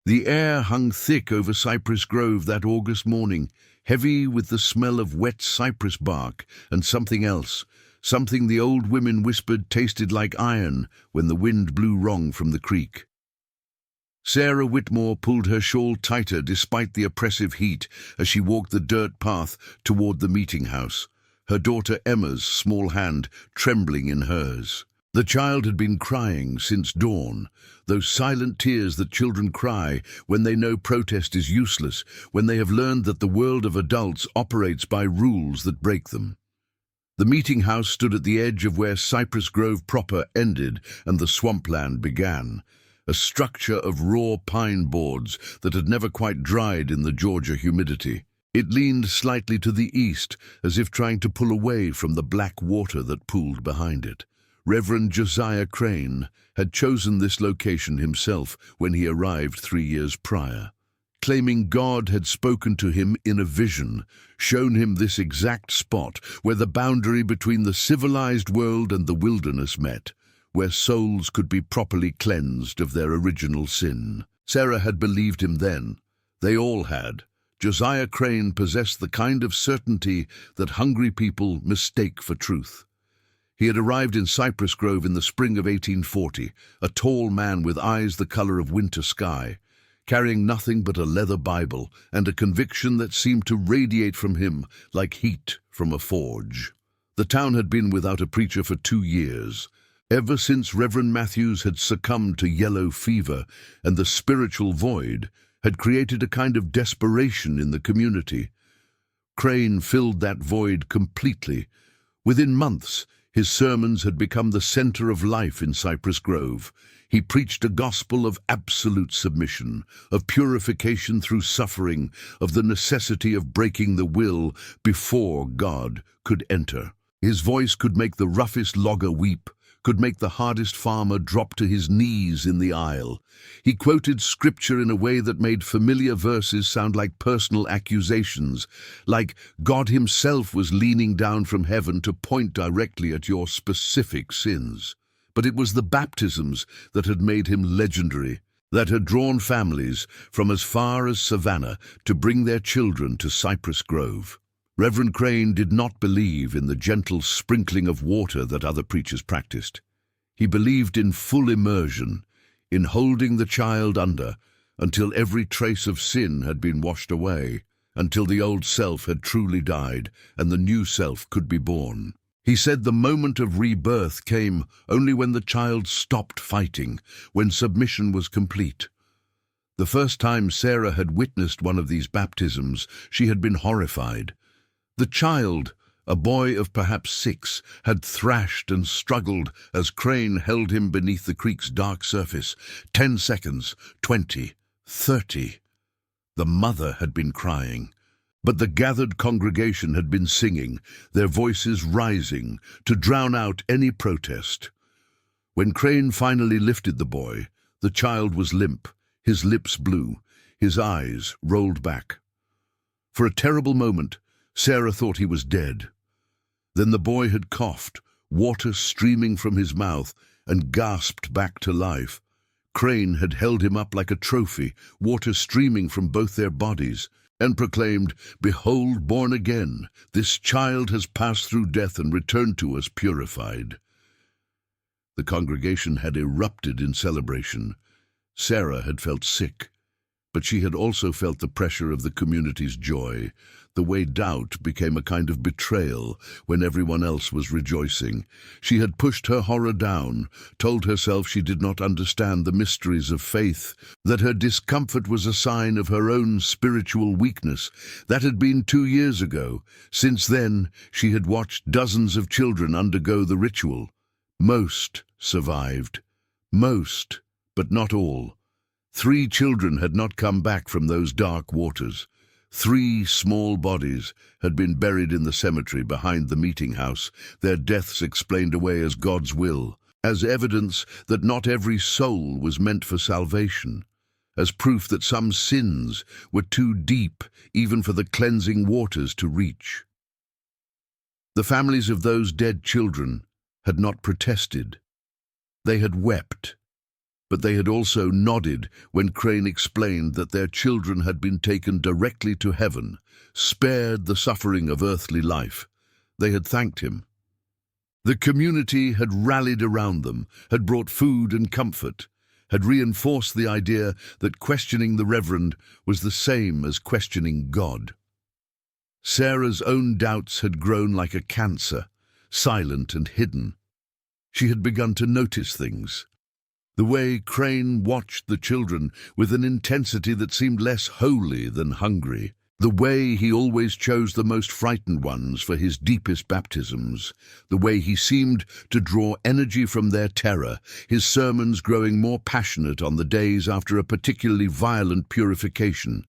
The air hung thick over Cypress Grove that August morning, heavy with the smell of wet cypress bark and something else, something the old women whispered tasted like iron when the wind blew wrong from the creek. Sarah Whitmore pulled her shawl tighter despite the oppressive heat as she walked the dirt path toward the meeting house, her daughter Emma's small hand trembling in hers. The child had been crying since dawn, those silent tears that children cry when they know protest is useless, when they have learned that the world of adults operates by rules that break them. The meeting house stood at the edge of where Cypress Grove proper ended and the swampland began, a structure of raw pine boards that had never quite dried in the Georgia humidity. It leaned slightly to the east, as if trying to pull away from the black water that pooled behind it. Reverend Josiah Crane had chosen this location himself when he arrived 3 years prior, claiming God had spoken to him in a vision, shown him this exact spot where the boundary between the civilized world and the wilderness met, where souls could be properly cleansed of their original sin. Sarah had believed him then. They all had. Josiah Crane possessed the kind of certainty that hungry people mistake for truth. He had arrived in Cypress Grove in the spring of 1840, a tall man with eyes the color of winter sky, carrying nothing but a leather Bible and a conviction that seemed to radiate from him like heat from a forge. The town had been without a preacher for 2 years, ever since Reverend Matthews had succumbed to yellow fever, and the spiritual void had created a kind of desperation in the community. Crane filled that void completely. Within months, his sermons had become the center of life in Cypress Grove. He preached a gospel of absolute submission, of purification through suffering, of the necessity of breaking the will before God could enter. His voice could make the roughest logger weep, could make the hardest farmer drop to his knees in the aisle. He quoted scripture in a way that made familiar verses sound like personal accusations, like God himself was leaning down from heaven to point directly at your specific sins. But it was the baptisms that had made him legendary, that had drawn families from as far as Savannah to bring their children to Cypress Grove. Reverend Crane did not believe in the gentle sprinkling of water that other preachers practiced. He believed in full immersion, in holding the child under until every trace of sin had been washed away, until the old self had truly died and the new self could be born. He said the moment of rebirth came only when the child stopped fighting, when submission was complete. The first time Sarah had witnessed one of these baptisms, she had been horrified. The child, a boy of perhaps 6, had thrashed and struggled as Crane held him beneath the creek's dark surface. 10 seconds, 20, 30. The mother had been crying, but the gathered congregation had been singing, their voices rising to drown out any protest. When Crane finally lifted the boy, the child was limp, his lips blue, his eyes rolled back. For a terrible moment, Sarah thought he was dead. Then the boy had coughed, water streaming from his mouth, and gasped back to life. Crane had held him up like a trophy, water streaming from both their bodies, and proclaimed, "Behold, born again, this child has passed through death and returned to us purified." The congregation had erupted in celebration. Sarah had felt sick, but she had also felt the pressure of the community's joy, the way doubt became a kind of betrayal when everyone else was rejoicing. She had pushed her horror down, told herself she did not understand the mysteries of faith, that her discomfort was a sign of her own spiritual weakness. That had been 2 years ago. Since then, she had watched dozens of children undergo the ritual. Most survived. Most, but not all. 3 children had not come back from those dark waters. 3 small bodies had been buried in the cemetery behind the meeting house, their deaths explained away as God's will, as evidence that not every soul was meant for salvation, as proof that some sins were too deep even for the cleansing waters to reach. The families of those dead children had not protested. They had wept. But they had also nodded when Crane explained that their children had been taken directly to heaven, spared the suffering of earthly life. They had thanked him. The community had rallied around them, had brought food and comfort, had reinforced the idea that questioning the Reverend was the same as questioning God. Sarah's own doubts had grown like a cancer, silent and hidden. She had begun to notice things. The way Crane watched the children with an intensity that seemed less holy than hungry. The way he always chose the most frightened ones for his deepest baptisms. The way he seemed to draw energy from their terror, his sermons growing more passionate on the days after a particularly violent purification.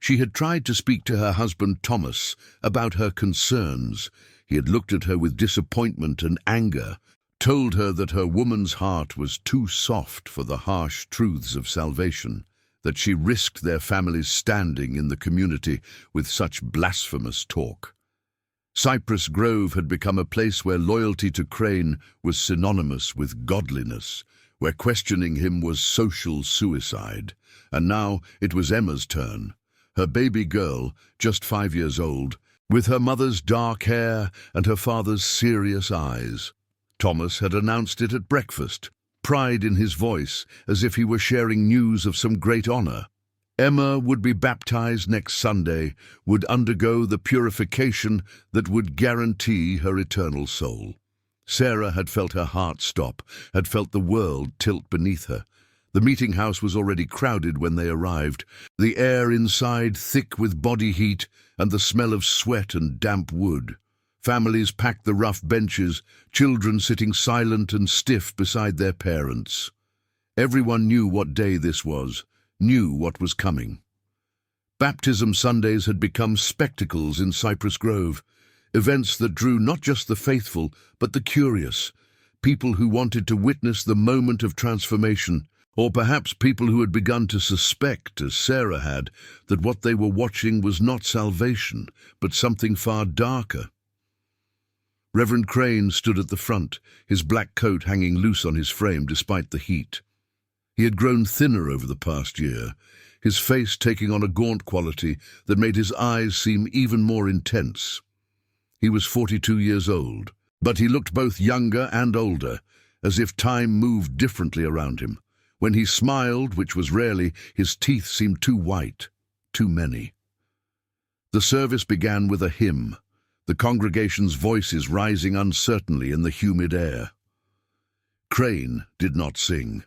She had tried to speak to her husband Thomas about her concerns. He had looked at her with disappointment and anger, told her that her woman's heart was too soft for the harsh truths of salvation, that she risked their family's standing in the community with such blasphemous talk. Cypress Grove had become a place where loyalty to Crane was synonymous with godliness, where questioning him was social suicide. And now it was Emma's turn, her baby girl, just 5 years old, with her mother's dark hair and her father's serious eyes. Thomas had announced it at breakfast, pride in his voice, as if he were sharing news of some great honor. Emma would be baptized next Sunday, would undergo the purification that would guarantee her eternal soul. Sarah had felt her heart stop, had felt the world tilt beneath her. The meeting house was already crowded when they arrived, the air inside thick with body heat and the smell of sweat and damp wood. Families packed the rough benches, children sitting silent and stiff beside their parents. Everyone knew what day this was, knew what was coming. Baptism Sundays had become spectacles in Cypress Grove, events that drew not just the faithful, but the curious, people who wanted to witness the moment of transformation, or perhaps people who had begun to suspect, as Sarah had, that what they were watching was not salvation, but something far darker. Reverend Crane stood at the front, his black coat hanging loose on his frame despite the heat. He had grown thinner over the past year, his face taking on a gaunt quality that made his eyes seem even more intense. He was 42 years old, but he looked both younger and older, as if time moved differently around him. When he smiled, which was rarely, his teeth seemed too white, too many. The service began with a hymn, the congregation's voices rising uncertainly in the humid air. Crane did not sing.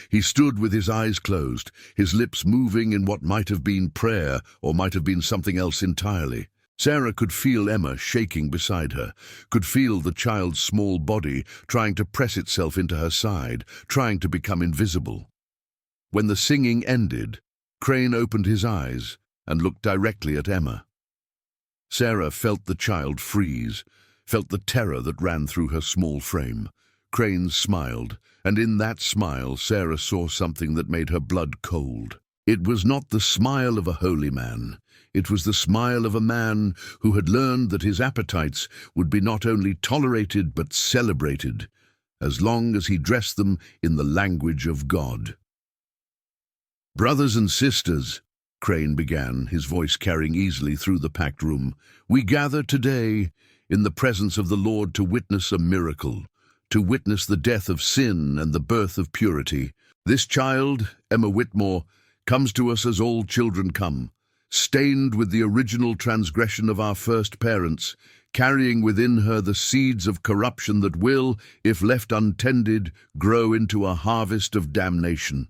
He stood with his eyes closed, his lips moving in what might have been prayer or might have been something else entirely. Sarah could feel Emma shaking beside her, could feel the child's small body trying to press itself into her side, trying to become invisible. When the singing ended, Crane opened his eyes and looked directly at Emma. Sarah felt the child freeze, felt the terror that ran through her small frame. Crane smiled, and in that smile Sarah saw something that made her blood cold. It was not the smile of a holy man. It was the smile of a man who had learned that his appetites would be not only tolerated but celebrated, as long as he dressed them in the language of God. "Brothers and sisters," Crane began, his voice carrying easily through the packed room, "we gather today in the presence of the Lord to witness a miracle, to witness the death of sin and the birth of purity. This child, Emma Whitmore, comes to us as all children come, stained with the original transgression of our first parents, carrying within her the seeds of corruption that will, if left untended, grow into a harvest of damnation."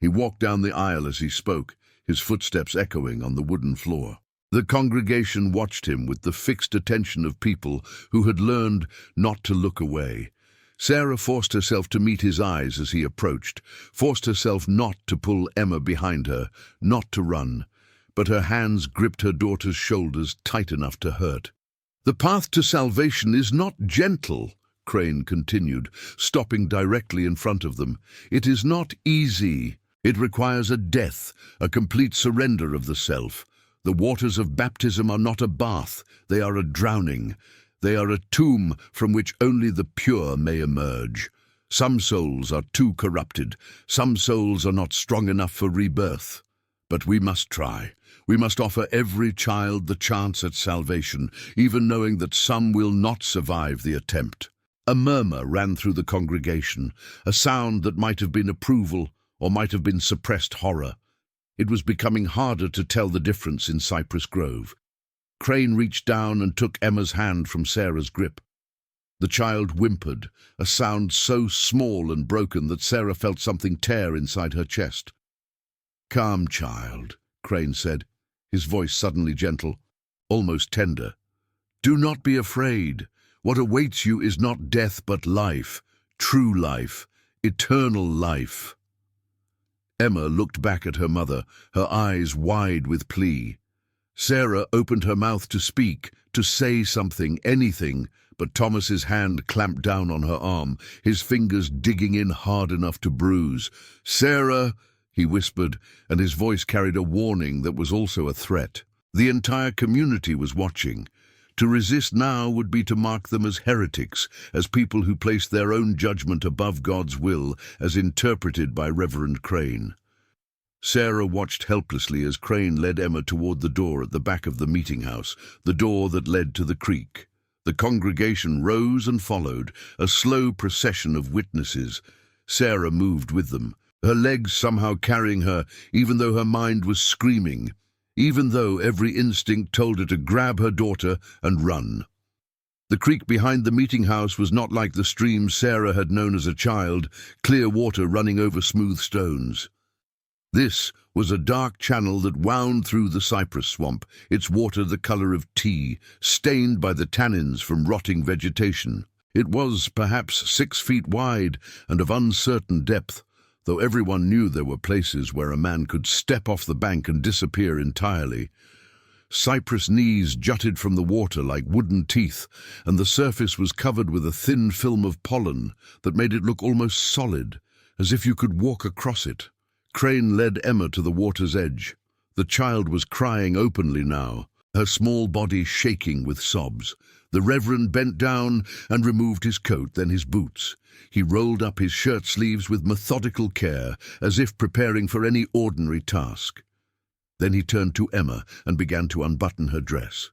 He walked down the aisle as he spoke, his footsteps echoing on the wooden floor. The congregation watched him with the fixed attention of people who had learned not to look away. Sarah forced herself to meet his eyes as he approached, forced herself not to pull Emma behind her, not to run, but her hands gripped her daughter's shoulders tight enough to hurt. "The path to salvation is not gentle," Crane continued, stopping directly in front of them. "It is not easy. It requires a death, a complete surrender of the self. The waters of baptism are not a bath, they are a drowning. They are a tomb from which only the pure may emerge. Some souls are too corrupted. Some souls are not strong enough for rebirth. But we must try. We must offer every child the chance at salvation, even knowing that some will not survive the attempt. A murmur ran through the congregation, a sound that might have been approval or might have been suppressed horror. It was becoming harder to tell the difference in Cypress Grove. Crane reached down and took Emma's hand from Sarah's grip. The child whimpered, a sound so small and broken that Sarah felt something tear inside her chest. "Calm, child," Crane said, his voice suddenly gentle, almost tender. "Do not be afraid. What awaits you is not death but life, true life, eternal life." Emma looked back at her mother, her eyes wide with plea. Sarah opened her mouth to speak, to say something, anything, but Thomas's hand clamped down on her arm, his fingers digging in hard enough to bruise. "Sarah," he whispered, and his voice carried a warning that was also a threat. The entire community was watching. To resist now would be to mark them as heretics, as people who placed their own judgment above God's will, as interpreted by Reverend Crane. Sarah watched helplessly as Crane led Emma toward the door at the back of the meeting house, the door that led to the creek. The congregation rose and followed, a slow procession of witnesses. Sarah moved with them, her legs somehow carrying her, even though her mind was screaming, even though every instinct told her to grab her daughter and run. The creek behind the meeting house was not like the stream Sarah had known as a child, clear water running over smooth stones. This was a dark channel that wound through the cypress swamp, its water the color of tea, stained by the tannins from rotting vegetation. It was perhaps 6 feet wide and of uncertain depth, though everyone knew there were places where a man could step off the bank and disappear entirely. Cypress knees jutted from the water like wooden teeth, and the surface was covered with a thin film of pollen that made it look almost solid, as if you could walk across it. Crane led Emma to the water's edge. The child was crying openly now, her small body shaking with sobs. The Reverend bent down and removed his coat, then his boots. He rolled up his shirt sleeves with methodical care, as if preparing for any ordinary task. Then he turned to Emma and began to unbutton her dress.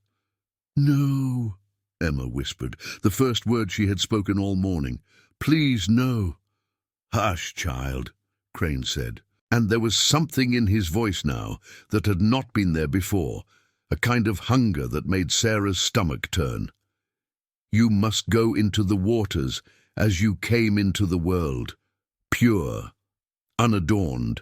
"No," Emma whispered, the first word she had spoken all morning. "Please, no." "Hush, child," Crane said. And there was something in his voice now that had not been there before, a kind of hunger that made Sarah's stomach turn. "You must go into the waters as you came into the world, pure, unadorned."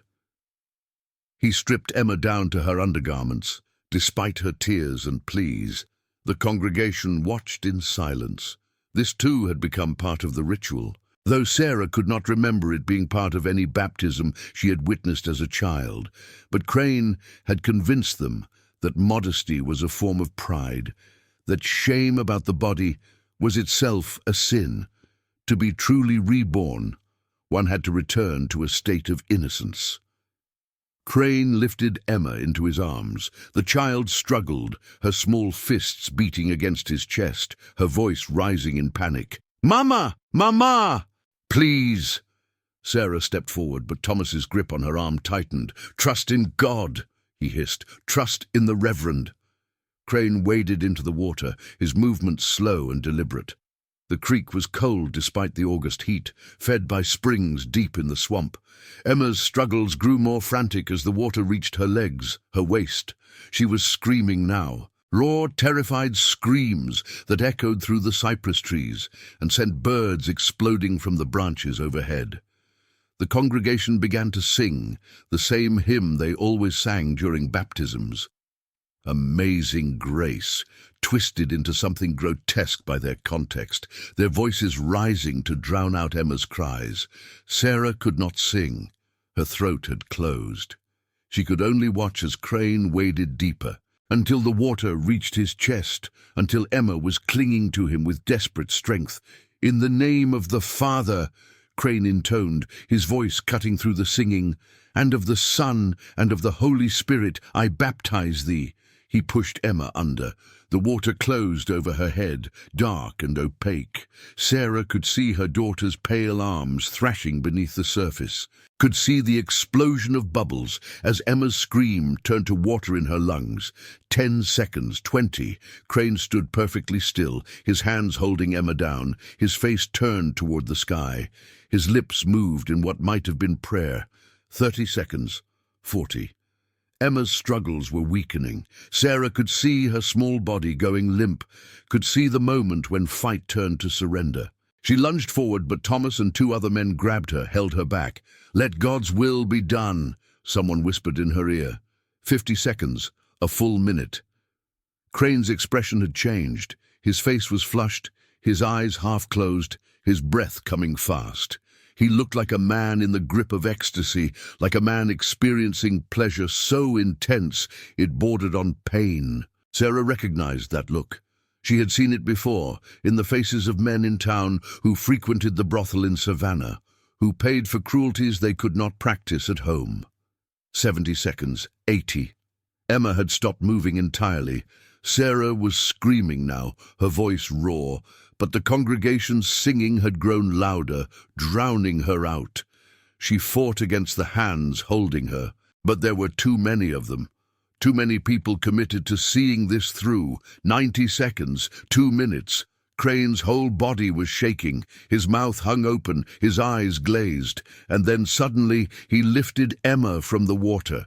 He stripped Emma down to her undergarments, despite her tears and pleas. The congregation watched in silence. This too had become part of the ritual, though Sarah could not remember it being part of any baptism she had witnessed as a child. But Crane had convinced them that modesty was a form of pride, that shame about the body was itself a sin. To be truly reborn, one had to return to a state of innocence. Crane lifted Emma into his arms. The child struggled, her small fists beating against his chest, her voice rising in panic. "Mama! Mama! Please!" Sarah stepped forward, but Thomas's grip on her arm tightened. "Trust in God," he hissed. "Trust in the Reverend." Crane waded into the water, his movements slow and deliberate. The creek was cold despite the August heat, fed by springs deep in the swamp. Emma's struggles grew more frantic as the water reached her legs, her waist. She was screaming now, raw, terrified screams that echoed through the cypress trees and sent birds exploding from the branches overhead. The congregation began to sing, the same hymn they always sang during baptisms. Amazing Grace, twisted into something grotesque by their context, their voices rising to drown out Emma's cries. Sarah could not sing. Her throat had closed. She could only watch as Crane waded deeper, until the water reached his chest, until Emma was clinging to him with desperate strength. "In the name of the Father," Crane intoned, his voice cutting through the singing, "and of the Son, and of the Holy Spirit, I baptize thee." He pushed Emma under. The water closed over her head, dark and opaque. Sarah could see her daughter's pale arms thrashing beneath the surface, could see the explosion of bubbles as Emma's scream turned to water in her lungs. 10 seconds, 20. Crane stood perfectly still, his hands holding Emma down, his face turned toward the sky. His lips moved in what might have been prayer. 30 seconds, 40. Emma's struggles were weakening. Sarah could see her small body going limp, could see the moment when fight turned to surrender. She lunged forward, but Thomas and 2 other men grabbed her, held her back. "Let God's will be done," someone whispered in her ear. 50 seconds, a full minute. Crane's expression had changed. His face was flushed, his eyes half closed, his breath coming fast. He looked like a man in the grip of ecstasy, like a man experiencing pleasure so intense it bordered on pain. Sarah recognized that look. She had seen it before, in the faces of men in town who frequented the brothel in Savannah, who paid for cruelties they could not practice at home. 70 seconds, 80. Emma had stopped moving entirely. Sarah was screaming now, her voice raw, but the congregation's singing had grown louder, drowning her out. She fought against the hands holding her, but there were too many of them. Too many people committed to seeing this through. 90 seconds, 2 minutes. Crane's whole body was shaking, his mouth hung open, his eyes glazed, and then suddenly he lifted Emma from the water.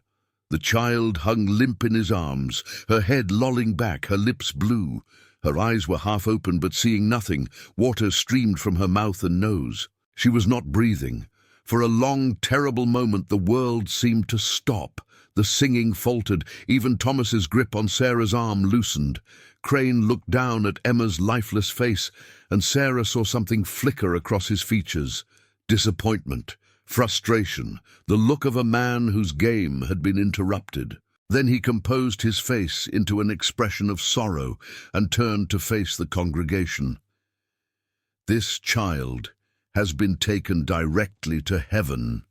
The child hung limp in his arms, her head lolling back, her lips blue. Her eyes were half open but seeing nothing. Water streamed from her mouth and nose. She was not breathing. For a long, terrible moment the world seemed to stop. The singing faltered. Even Thomas's grip on Sarah's arm loosened. Crane looked down at Emma's lifeless face, and Sarah saw something flicker across his features. Disappointment, frustration, the look of a man whose game had been interrupted. Then he composed his face into an expression of sorrow and turned to face the congregation. "This child has been taken directly to heaven,"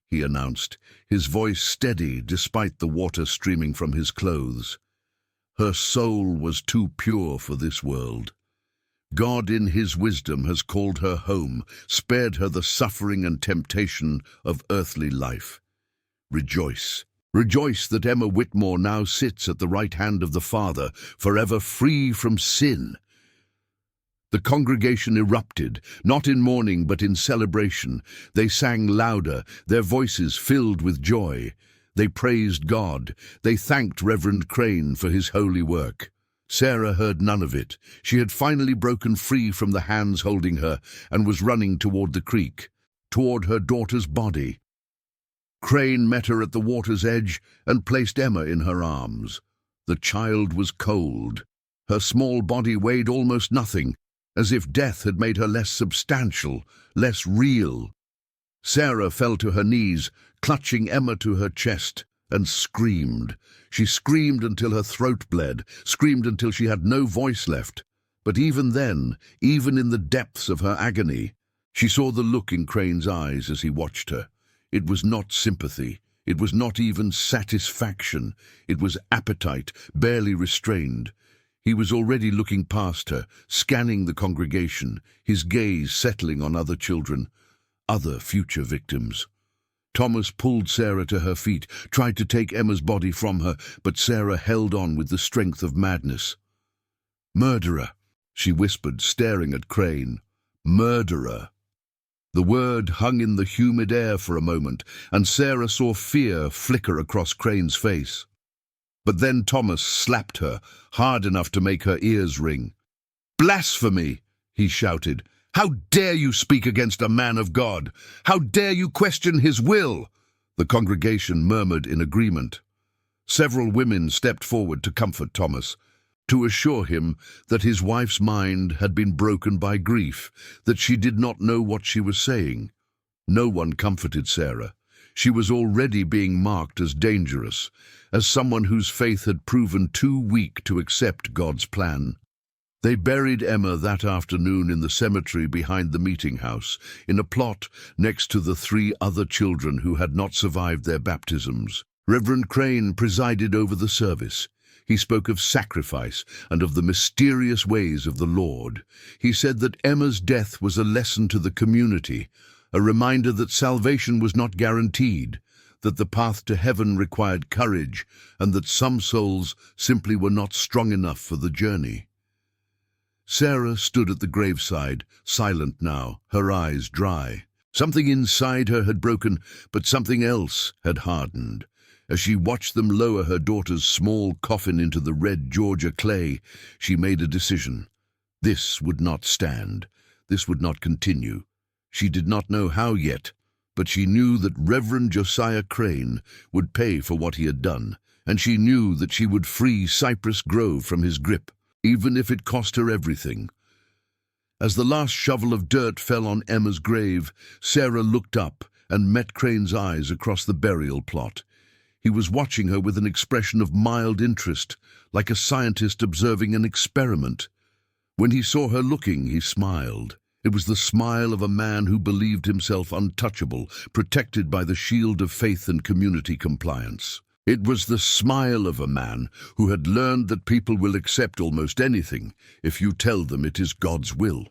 he announced, his voice steady despite the water streaming from his clothes. "Her soul was too pure for this world. God in his wisdom has called her home, spared her the suffering and temptation of earthly life. Rejoice. Rejoice that Emma Whitmore now sits at the right hand of the Father, forever free from sin." The congregation erupted, not in mourning but in celebration. They sang louder, their voices filled with joy. They praised God. They thanked Reverend Crane for his holy work. Sarah heard none of it. She had finally broken free from the hands holding her and was running toward the creek, toward her daughter's body. Crane met her at the water's edge and placed Emma in her arms. The child was cold. Her small body weighed almost nothing, as if death had made her less substantial, less real. Sarah fell to her knees, clutching Emma to her chest, and screamed. She screamed until her throat bled, screamed until she had no voice left. But even then, even in the depths of her agony, she saw the look in Crane's eyes as he watched her. It was not sympathy. It was not even satisfaction. It was appetite, barely restrained. He was already looking past her, scanning the congregation, his gaze settling on other children, other future victims. Thomas pulled Sarah to her feet, tried to take Emma's body from her, but Sarah held on with the strength of madness. "Murderer," she whispered, staring at Crane. "Murderer." The word hung in the humid air for a moment, and Sarah saw fear flicker across Crane's face. But then Thomas slapped her, hard enough to make her ears ring. "Blasphemy!" he shouted. "How dare you speak against a man of God? How dare you question his will?" The congregation murmured in agreement. Several women stepped forward to comfort Thomas, to assure him that his wife's mind had been broken by grief, that she did not know what she was saying. No one comforted Sarah. She was already being marked as dangerous, as someone whose faith had proven too weak to accept God's plan. They buried Emma that afternoon in the cemetery behind the meeting house, in a plot next to the 3 other children who had not survived their baptisms. Reverend Crane presided over the service. He spoke of sacrifice and of the mysterious ways of the Lord. He said that Emma's death was a lesson to the community, a reminder that salvation was not guaranteed, that the path to heaven required courage, and that some souls simply were not strong enough for the journey. Sarah stood at the graveside, silent now, her eyes dry. Something inside her had broken, but something else had hardened. As she watched them lower her daughter's small coffin into the red Georgia clay, she made a decision. This would not stand. This would not continue. She did not know how yet, but she knew that Reverend Josiah Crane would pay for what he had done, and she knew that she would free Cypress Grove from his grip, even if it cost her everything. As the last shovel of dirt fell on Emma's grave, Sarah looked up and met Crane's eyes across the burial plot. He was watching her with an expression of mild interest, like a scientist observing an experiment. When he saw her looking, he smiled. It was the smile of a man who believed himself untouchable, protected by the shield of faith and community compliance. It was the smile of a man who had learned that people will accept almost anything if you tell them it is God's will.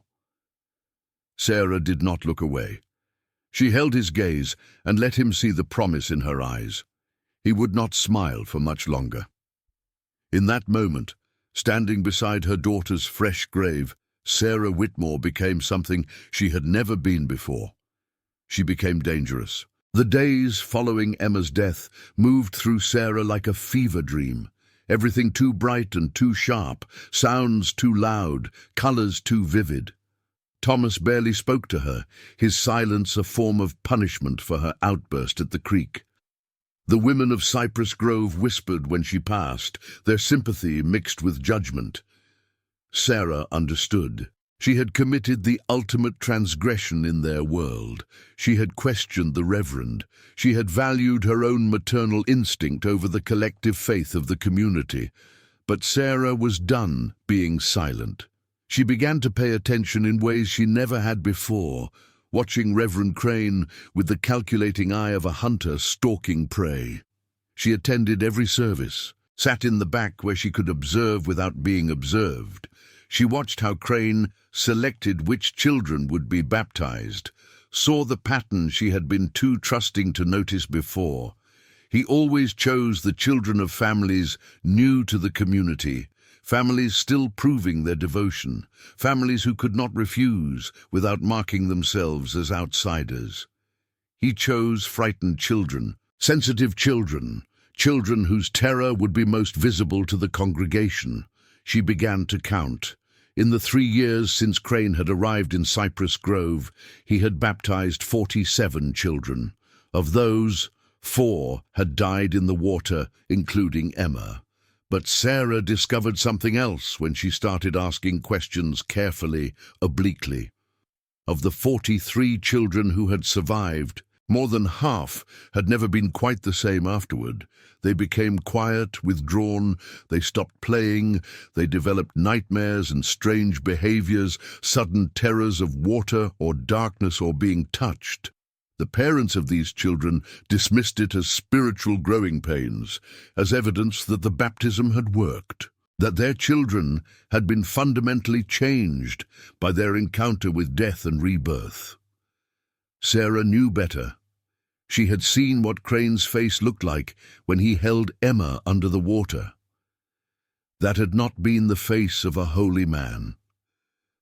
Sarah did not look away. She held his gaze and let him see the promise in her eyes. He would not smile for much longer. In that moment, standing beside her daughter's fresh grave, Sarah Whitmore became something she had never been before. She became dangerous. The days following Emma's death moved through Sarah like a fever dream. Everything too bright and too sharp, sounds too loud, colors too vivid. Thomas barely spoke to her, his silence a form of punishment for her outburst at the creek. The women of Cypress Grove whispered when she passed, their sympathy mixed with judgment. Sarah understood. She had committed the ultimate transgression in their world. She had questioned the Reverend. She had valued her own maternal instinct over the collective faith of the community. But Sarah was done being silent. She began to pay attention in ways she never had before, watching Reverend Crane with the calculating eye of a hunter stalking prey. She attended every service, sat in the back where she could observe without being observed. She watched how Crane selected which children would be baptized, saw the pattern she had been too trusting to notice before. He always chose the children of families new to the community, families still proving their devotion, families who could not refuse without marking themselves as outsiders. He chose frightened children, sensitive children, children whose terror would be most visible to the congregation. She began to count. In the 3 years since Crane had arrived in Cypress Grove, he had baptized 47 children. Of those, 4 had died in the water, including Emma. But Sarah discovered something else when she started asking questions carefully, obliquely. Of the 43 children who had survived, more than half had never been quite the same afterward. They became quiet, withdrawn, they stopped playing, they developed nightmares and strange behaviors, sudden terrors of water or darkness or being touched. The parents of these children dismissed it as spiritual growing pains, as evidence that the baptism had worked, that their children had been fundamentally changed by their encounter with death and rebirth. Sarah knew better. She had seen what Crane's face looked like when he held Emma under the water. That had not been the face of a holy man.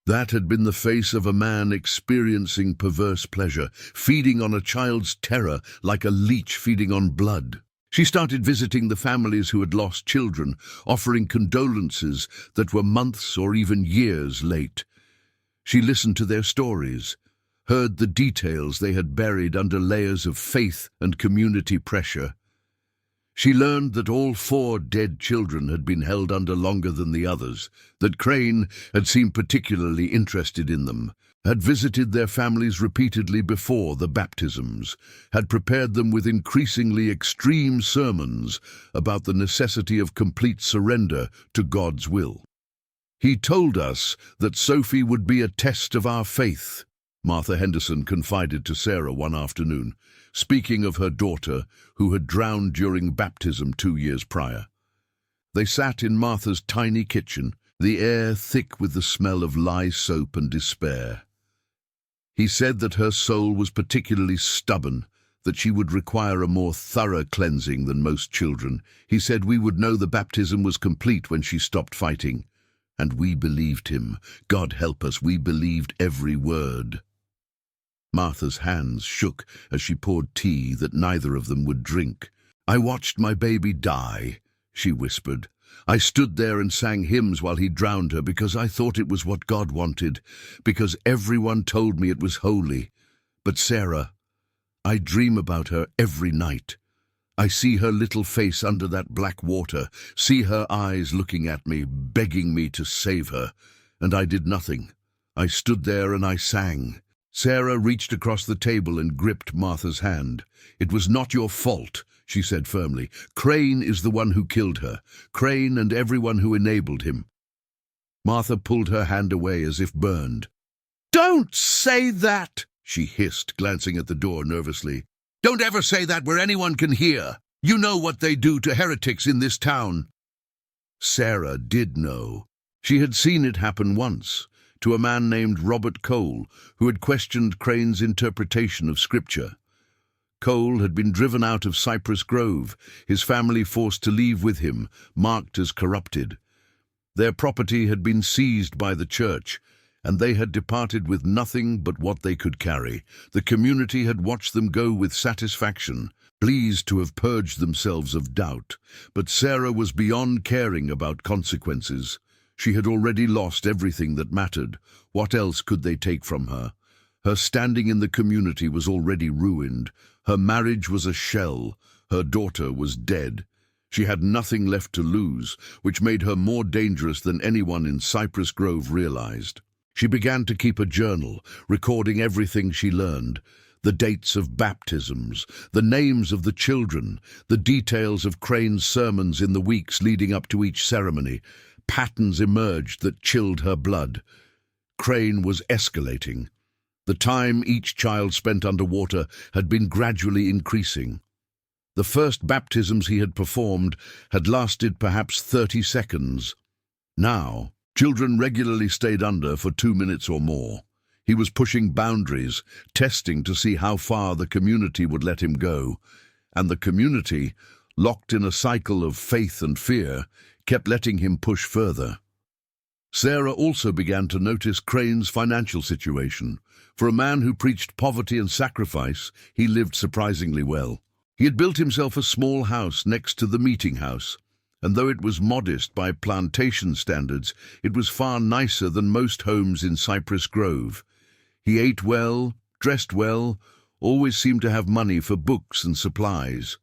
That had been the face of a man experiencing perverse pleasure, feeding on a child's terror like a leech feeding on blood. She started visiting the families who had lost children, offering condolences that were months or even years late. She listened to their stories, heard the details they had buried under layers of faith and community pressure. She learned that all 4 dead children had been held under longer than the others, that Crane had seemed particularly interested in them, had visited their families repeatedly before the baptisms, had prepared them with increasingly extreme sermons about the necessity of complete surrender to God's will. "He told us that Sophie would be a test of our faith," Martha Henderson confided to Sarah one afternoon, speaking of her daughter who had drowned during baptism 2 years prior. They sat in Martha's tiny kitchen, the air thick with the smell of lye soap and despair. He said that her soul was particularly stubborn, that she would require a more thorough cleansing than most children. He said we would know the baptism was complete when she stopped fighting. And we believed him. God help us, we believed every word. Martha's hands shook as she poured tea that neither of them would drink. I watched my baby die, she whispered. I stood there and sang hymns while he drowned her because I thought it was what God wanted, because everyone told me it was holy. But Sarah, I dream about her every night. I see her little face under that black water, see her eyes looking at me, begging me to save her. And I did nothing. I stood there and I sang. Sarah reached across the table and gripped Martha's hand. It was not your fault, she said firmly. Crane is the one who killed her. Crane and everyone who enabled him. Martha pulled her hand away as if burned. Don't say that, she hissed, glancing at the door nervously. Don't ever say that where anyone can hear. You know what they do to heretics in this town. Sarah did know. She had seen it happen once, to a man named Robert Cole, who had questioned Crane's interpretation of Scripture. Cole had been driven out of Cypress Grove, his family forced to leave with him, marked as corrupted. Their property had been seized by the church, and they had departed with nothing but what they could carry. The community had watched them go with satisfaction, pleased to have purged themselves of doubt. But Sarah was beyond caring about consequences. She had already lost everything that mattered. What else could they take from her? Her standing in the community was already ruined. Her marriage was a shell. Her daughter was dead. She had nothing left to lose, which made her more dangerous than anyone in Cypress Grove realized. She began to keep a journal, recording everything she learned. The dates of baptisms, the names of the children, the details of Crane's sermons in the weeks leading up to each ceremony. Patterns emerged that chilled her blood. Crane was escalating. The time each child spent underwater had been gradually increasing. The first baptisms he had performed had lasted perhaps 30 seconds. Now, children regularly stayed under for 2 minutes or more. He was pushing boundaries, testing to see how far the community would let him go. And the community, locked in a cycle of faith and fear, kept letting him push further. Sarah also began to notice Crane's financial situation. For a man who preached poverty and sacrifice, he lived surprisingly well. He had built himself a small house next to the meeting house, and though it was modest by plantation standards, it was far nicer than most homes in Cypress Grove. He ate well, dressed well, always seemed to have money for books and supplies.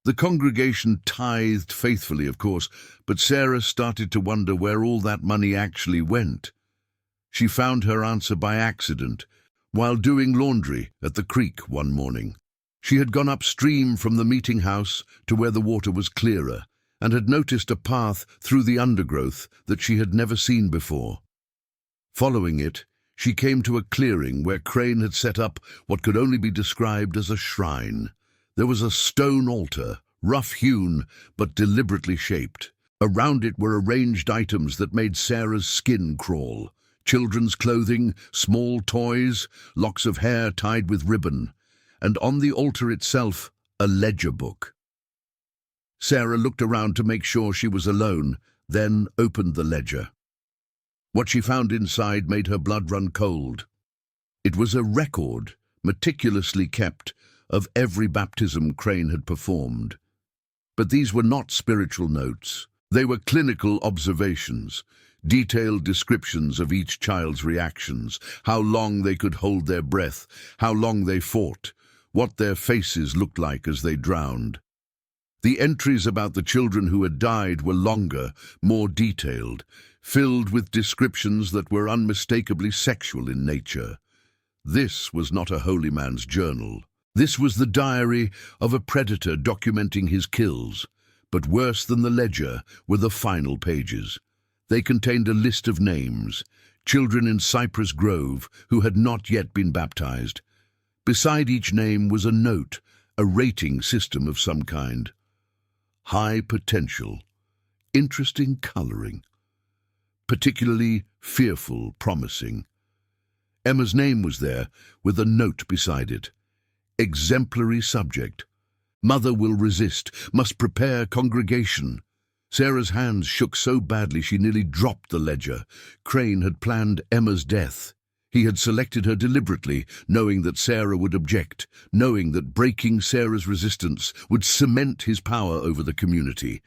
The congregation tithed faithfully, of course, but Sarah started to wonder where all that money actually went. She found her answer by accident, while doing laundry at the creek one morning. She had gone upstream from the meeting house to where the water was clearer, and had noticed a path through the undergrowth that she had never seen before. Following it, she came to a clearing where Crane had set up what could only be described as a shrine. There was a stone altar, rough-hewn but deliberately shaped. Around it were arranged items that made Sarah's skin crawl. Children's clothing, small toys, locks of hair tied with ribbon, and on the altar itself, a ledger book. Sarah looked around to make sure she was alone, then opened the ledger. What she found inside made her blood run cold. It was a record, meticulously kept, of every baptism Crane had performed. But these were not spiritual notes. They were clinical observations, detailed descriptions of each child's reactions, how long they could hold their breath, how long they fought, what their faces looked like as they drowned. The entries about the children who had died were longer, more detailed, filled with descriptions that were unmistakably sexual in nature. This was not a holy man's journal. This was the diary of a predator documenting his kills. But worse than the ledger were the final pages. They contained a list of names, children in Cypress Grove who had not yet been baptized. Beside each name was a note, a rating system of some kind. High potential, Interesting coloring. Particularly fearful, promising. Emma's name was there, with a note beside it. Exemplary subject. Mother will resist, must prepare congregation. Sarah's hands shook so badly she nearly dropped the ledger. Crane had planned Emma's death. He had selected her deliberately, knowing that Sarah would object, knowing that breaking Sarah's resistance would cement his power over the community.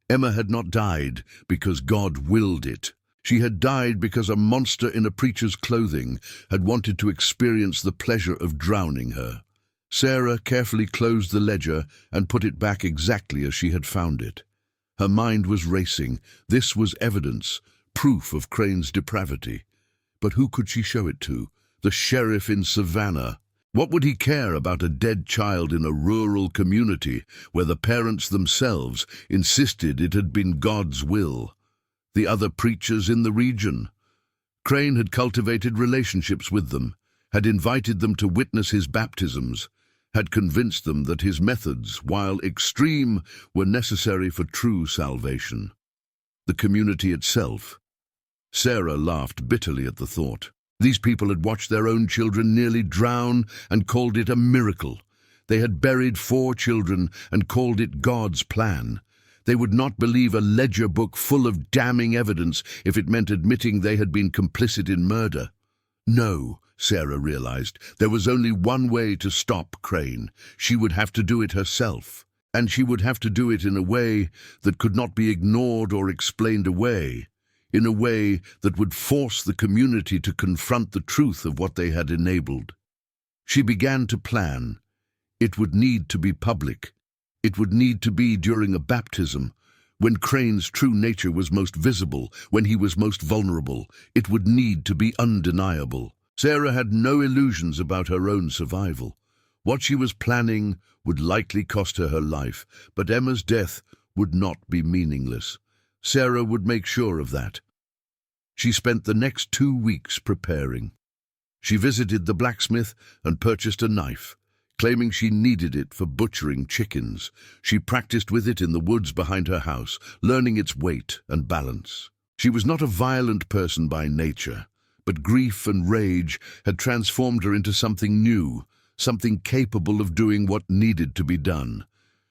Emma had not died because God willed it. She had died because a monster in a preacher's clothing had wanted to experience the pleasure of drowning her. Sarah carefully closed the ledger and put it back exactly as she had found it. Her mind was racing. This was evidence, proof of Crane's depravity. But who could she show it to? The sheriff in Savannah. What would he care about a dead child in a rural community where the parents themselves insisted it had been God's will? The other preachers in the region. Crane had cultivated relationships with them, had invited them to witness his baptisms, had convinced them that his methods, while extreme, were necessary for true salvation. The community itself. Sarah laughed bitterly at the thought. These people had watched their own children nearly drown and called it a miracle. They had buried 4 children and called it God's plan. They would not believe a ledger book full of damning evidence if it meant admitting they had been complicit in murder. No, Sarah realized, there was only one way to stop Crane. She would have to do it herself. And she would have to do it in a way that could not be ignored or explained away. In a way that would force the community to confront the truth of what they had enabled. She began to plan. It would need to be public. It would need to be during a baptism, when Crane's true nature was most visible, when he was most vulnerable. It would need to be undeniable. Sarah had no illusions about her own survival. What she was planning would likely cost her her life, but Emma's death would not be meaningless. Sarah would make sure of that. She spent the next 2 weeks preparing. She visited the blacksmith and purchased a knife, claiming she needed it for butchering chickens. She practiced with it in the woods behind her house, learning its weight and balance. She was not a violent person by nature, but grief and rage had transformed her into something new, something capable of doing what needed to be done.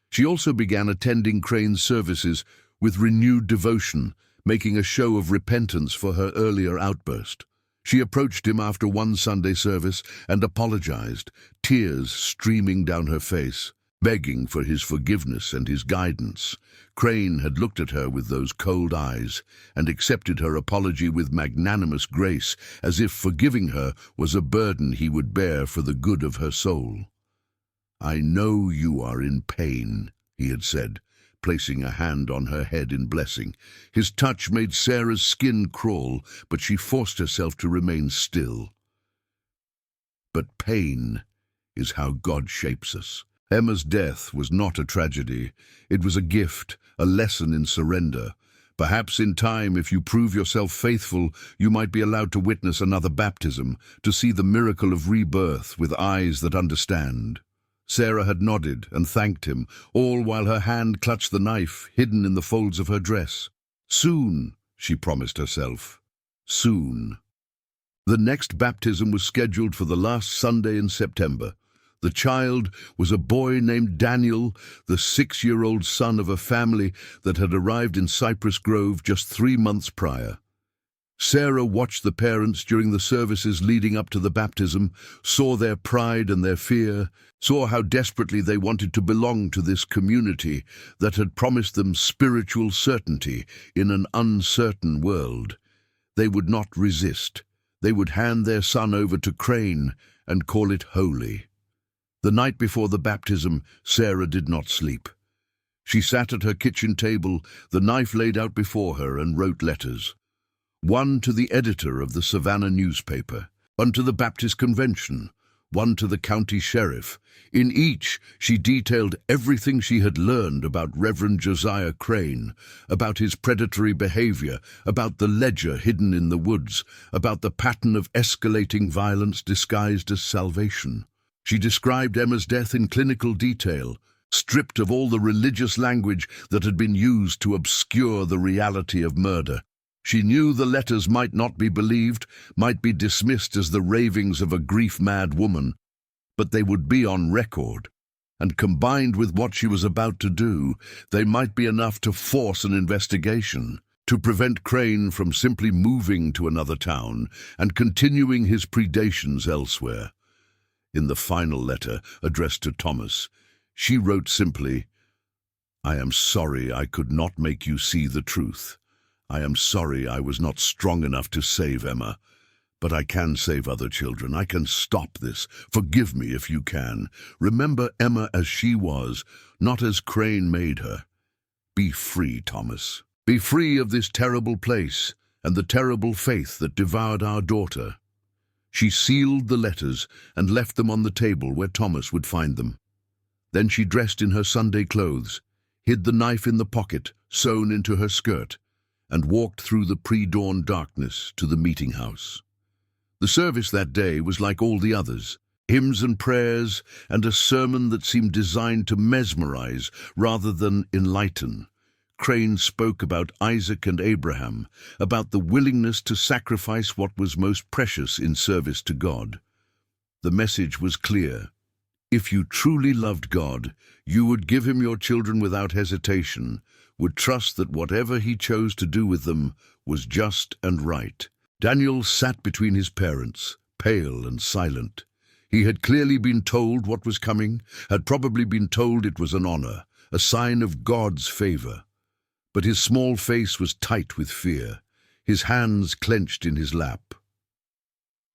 She also began attending Crane's services with renewed devotion, making a show of repentance for her earlier outburst. She approached him after one Sunday service and apologized, tears streaming down her face, begging for his forgiveness and his guidance. Crane had looked at her with those cold eyes and accepted her apology with magnanimous grace, as if forgiving her was a burden he would bear for the good of her soul. "I know you are in pain," he had said, placing a hand on her head in blessing. His touch made Sarah's skin crawl, but she forced herself to remain still. But pain is how God shapes us. Emma's death was not a tragedy. It was a gift, a lesson in surrender. Perhaps in time, if you prove yourself faithful, you might be allowed to witness another baptism, to see the miracle of rebirth with eyes that understand. Sarah had nodded and thanked him, all while her hand clutched the knife hidden in the folds of her dress. Soon, she promised herself. Soon. The next baptism was scheduled for the last Sunday in September. The child was a boy named Daniel, the 6-year-old son of a family that had arrived in Cypress Grove just 3 months prior. Sarah watched the parents during the services leading up to the baptism, saw their pride and their fear, saw how desperately they wanted to belong to this community that had promised them spiritual certainty in an uncertain world. They would not resist. They would hand their son over to Crane and call it holy. The night before the baptism, Sarah did not sleep. She sat at her kitchen table, the knife laid out before her, and wrote letters. One to the editor of the Savannah newspaper, one to the Baptist Convention, one to the county sheriff. In each, she detailed everything she had learned about Reverend Josiah Crane, about his predatory behavior, about the ledger hidden in the woods, about the pattern of escalating violence disguised as salvation. She described Emma's death in clinical detail, stripped of all the religious language that had been used to obscure the reality of murder. She knew the letters might not be believed, might be dismissed as the ravings of a grief-mad woman, but they would be on record, and combined with what she was about to do, they might be enough to force an investigation, to prevent Crane from simply moving to another town and continuing his predations elsewhere. In the final letter, addressed to Thomas, she wrote simply, "I am sorry I could not make you see the truth. I am sorry I was not strong enough to save Emma. But I can save other children. I can stop this. Forgive me if you can. Remember Emma as she was, not as Crane made her. Be free, Thomas. Be free of this terrible place and the terrible faith that devoured our daughter." She sealed the letters and left them on the table where Thomas would find them. Then she dressed in her Sunday clothes, hid the knife in the pocket sewn into her skirt, and walked through the pre-dawn darkness to the meeting house. The service that day was like all the others, hymns and prayers, and a sermon that seemed designed to mesmerize rather than enlighten. Crane spoke about Isaac and Abraham, about the willingness to sacrifice what was most precious in service to God. The message was clear. If you truly loved God, you would give him your children without hesitation, would trust that whatever he chose to do with them was just and right. Daniel sat between his parents, pale and silent. He had clearly been told what was coming, had probably been told it was an honor, a sign of God's favor. But his small face was tight with fear, his hands clenched in his lap.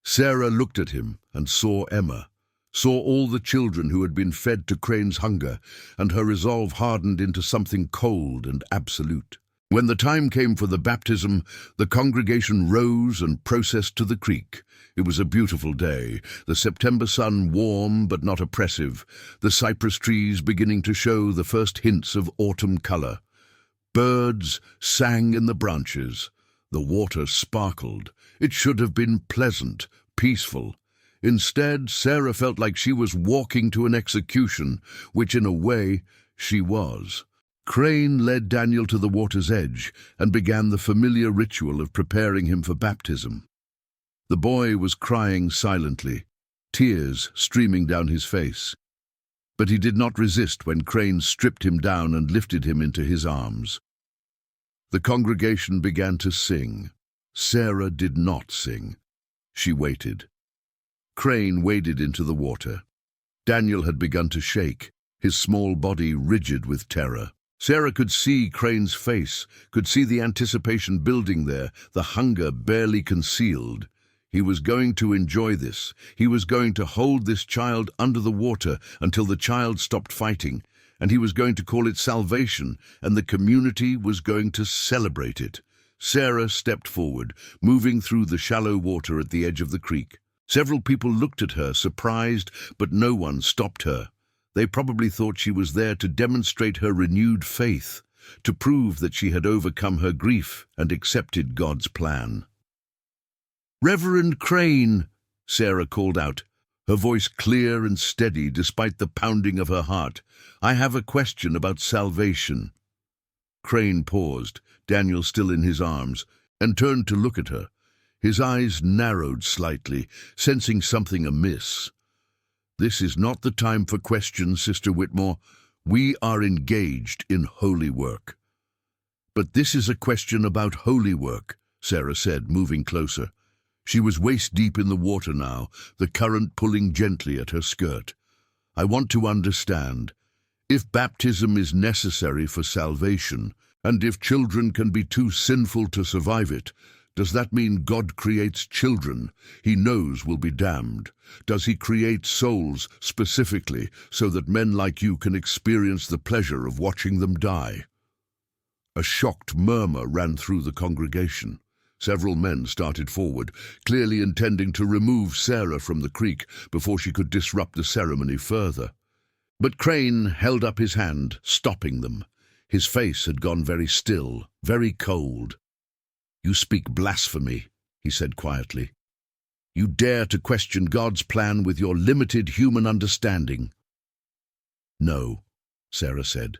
Sarah looked at him and saw Emma, saw all the children who had been fed to Crane's hunger, and her resolve hardened into something cold and absolute. When the time came for the baptism, the congregation rose and processed to the creek. It was a beautiful day, the September sun warm but not oppressive, the cypress trees beginning to show the first hints of autumn color. Birds sang in the branches. The water sparkled. It should have been pleasant, peaceful. Instead, Sarah felt like she was walking to an execution, which in a way she was. Crane led Daniel to the water's edge and began the familiar ritual of preparing him for baptism. The boy was crying silently, tears streaming down his face. But he did not resist when Crane stripped him down and lifted him into his arms. The congregation began to sing. Sarah did not sing. She waited. Crane waded into the water. Daniel had begun to shake, his small body rigid with terror. Sarah could see Crane's face, could see the anticipation building there, the hunger barely concealed. He was going to enjoy this. He was going to hold this child under the water until the child stopped fighting, and he was going to call it salvation, and the community was going to celebrate it. Sarah stepped forward, moving through the shallow water at the edge of the creek. Several people looked at her, surprised, but no one stopped her. They probably thought she was there to demonstrate her renewed faith, to prove that she had overcome her grief and accepted God's plan. "Reverend Crane," Sarah called out, her voice clear and steady despite the pounding of her heart. "I have a question about salvation." Crane paused, Daniel still in his arms, and turned to look at her. His eyes narrowed slightly, sensing something amiss. "This is not the time for questions, Sister Whitmore. We are engaged in holy work." "But this is a question about holy work," Sarah said, moving closer. She was waist-deep in the water now, the current pulling gently at her skirt. "I want to understand. If baptism is necessary for salvation, and if children can be too sinful to survive it, does that mean God creates children he knows will be damned? Does he create souls specifically so that men like you can experience the pleasure of watching them die?" A shocked murmur ran through the congregation. Several men started forward, clearly intending to remove Sarah from the creek before she could disrupt the ceremony further. But Crane held up his hand, stopping them. His face had gone very still, very cold. "You speak blasphemy," he said quietly. "You dare to question God's plan with your limited human understanding." "No, Sarah said,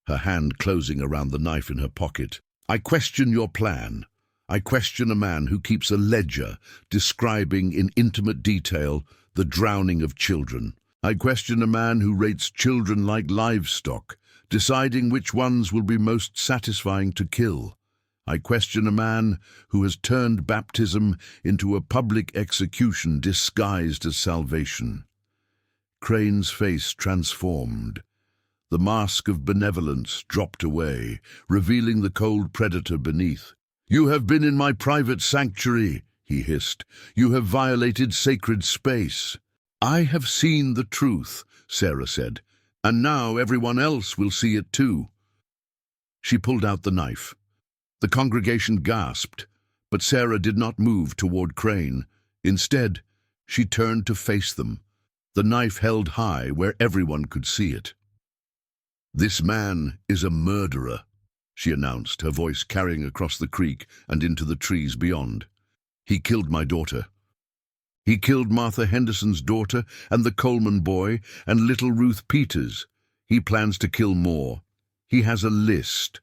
her hand closing around the knife in her pocket. I question your plan. I question a man who keeps a ledger describing in intimate detail the drowning of children. I question a man who rates children like livestock, deciding which ones will be most satisfying to kill. I question a man who has turned baptism into a public execution disguised as salvation. Crane's face transformed. The mask of benevolence dropped away, revealing the cold predator beneath. You have been in my private sanctuary, he hissed. You have violated sacred space. I have seen the truth, Sarah said, and now everyone else will see it too. She pulled out the knife. The congregation gasped, but Sarah did not move toward Crane. Instead, she turned to face them, the knife held high where everyone could see it. This man is a murderer, she announced, her voice carrying across the creek and into the trees beyond. He killed my daughter. He killed Martha Henderson's daughter and the Coleman boy and little Ruth Peters. He plans to kill more. He has a list.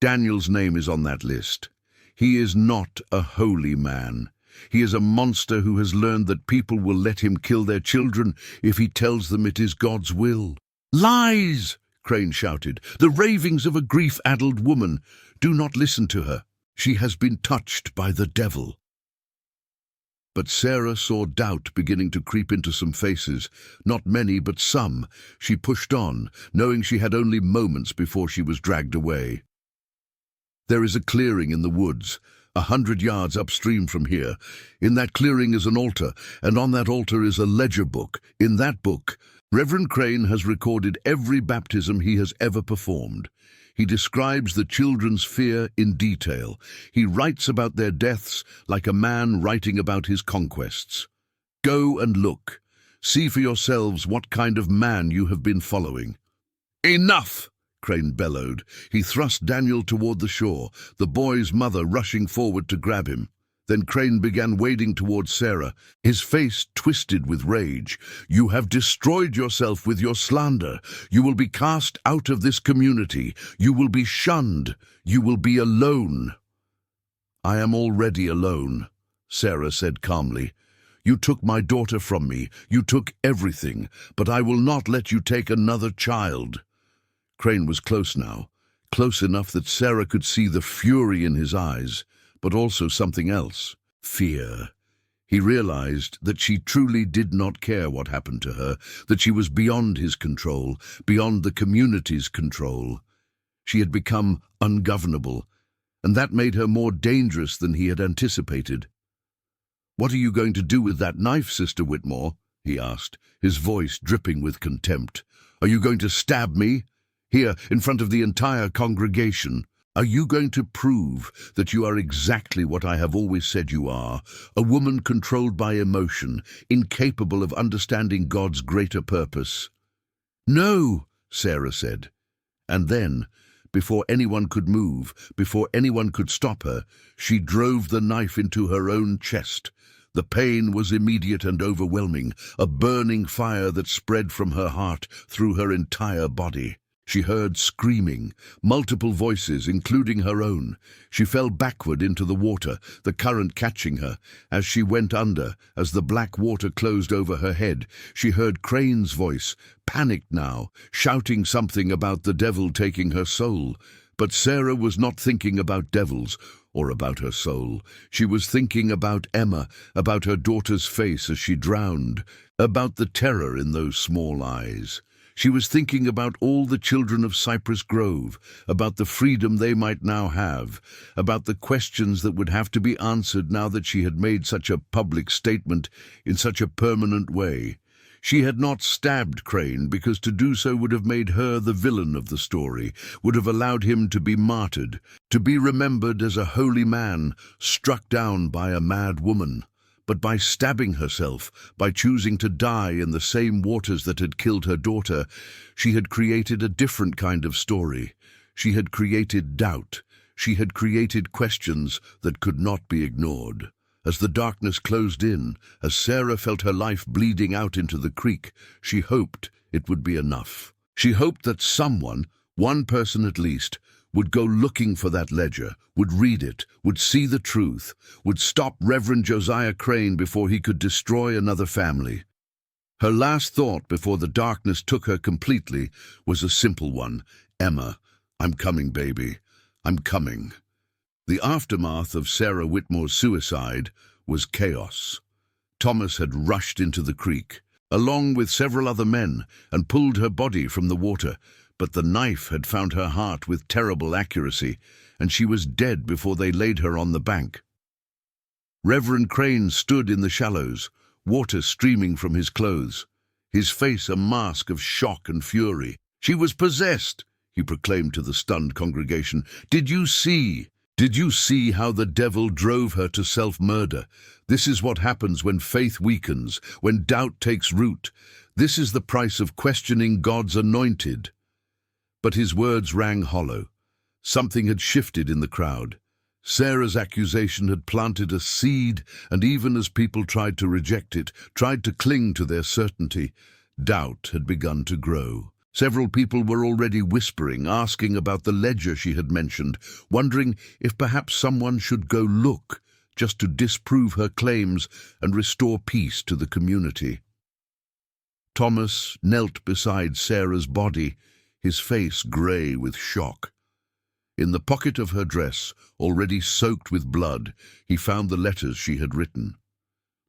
Daniel's name is on that list. He is not a holy man. He is a monster who has learned that people will let him kill their children if he tells them it is God's will. Lies! Crane shouted. The ravings of a grief-addled woman. Do not listen to her. She has been touched by the devil. But Sarah saw doubt beginning to creep into some faces. Not many, but some. She pushed on, knowing she had only moments before she was dragged away. There is a clearing in the woods, 100 yards upstream from here. In that clearing is an altar, and on that altar is a ledger book. In that book, Reverend Crane has recorded every baptism he has ever performed. He describes the children's fear in detail. He writes about their deaths like a man writing about his conquests. Go and look. See for yourselves what kind of man you have been following. Enough! Crane bellowed. He thrust Daniel toward the shore, the boy's mother rushing forward to grab him. Then Crane began wading towards Sarah, his face twisted with rage. You have destroyed yourself with your slander. You will be cast out of this community. You will be shunned. You will be alone. I am already alone, Sarah said calmly. You took my daughter from me. You took everything, but I will not let you take another child. Crane was close now, close enough that Sarah could see the fury in his eyes, but also something else, fear. He realized that she truly did not care what happened to her, that she was beyond his control, beyond the community's control. She had become ungovernable, and that made her more dangerous than he had anticipated. What are you going to do with that knife, Sister Whitmore? He asked, his voice dripping with contempt. Are you going to stab me? Here, in front of the entire congregation? Are you going to prove that you are exactly what I have always said you are, a woman controlled by emotion, incapable of understanding God's greater purpose? No, Sarah said. And then, before anyone could move, before anyone could stop her, she drove the knife into her own chest. The pain was immediate and overwhelming, a burning fire that spread from her heart through her entire body. She heard screaming, multiple voices, including her own. She fell backward into the water, the current catching her. As she went under, as the black water closed over her head, she heard Crane's voice, panicked now, shouting something about the devil taking her soul. But Sarah was not thinking about devils or about her soul. She was thinking about Emma, about her daughter's face as she drowned, about the terror in those small eyes. She was thinking about all the children of Cypress Grove, about the freedom they might now have, about the questions that would have to be answered now that she had made such a public statement in such a permanent way. She had not stabbed Crane because to do so would have made her the villain of the story, would have allowed him to be martyred, to be remembered as a holy man struck down by a mad woman. But by stabbing herself, by choosing to die in the same waters that had killed her daughter, she had created a different kind of story. She had created doubt. She had created questions that could not be ignored. As the darkness closed in, as Sarah felt her life bleeding out into the creek, she hoped it would be enough. She hoped that someone, one person at least, would go looking for that ledger, would read it, would see the truth, would stop Reverend Josiah Crane before he could destroy another family. Her last thought before the darkness took her completely was a simple one. Emma, I'm coming, baby. I'm coming. The aftermath of Sarah Whitmore's suicide was chaos. Thomas had rushed into the creek, along with several other men, and pulled her body from the water, but the knife had found her heart with terrible accuracy, and she was dead before they laid her on the bank. Reverend Crane stood in the shallows, water streaming from his clothes, his face a mask of shock and fury. "She was possessed," he proclaimed to the stunned congregation. Did you see how the devil drove her to self-murder? This is what happens when faith weakens, when doubt takes root. This is the price of questioning God's anointed." But his words rang hollow. Something had shifted in the crowd. Sarah's accusation had planted a seed, and even as people tried to reject it, tried to cling to their certainty, doubt had begun to grow. Several people were already whispering, asking about the ledger she had mentioned, wondering if perhaps someone should go look, just to disprove her claims and restore peace to the community. Thomas knelt beside Sarah's body, his face grey with shock. In the pocket of her dress, already soaked with blood, he found the letters she had written.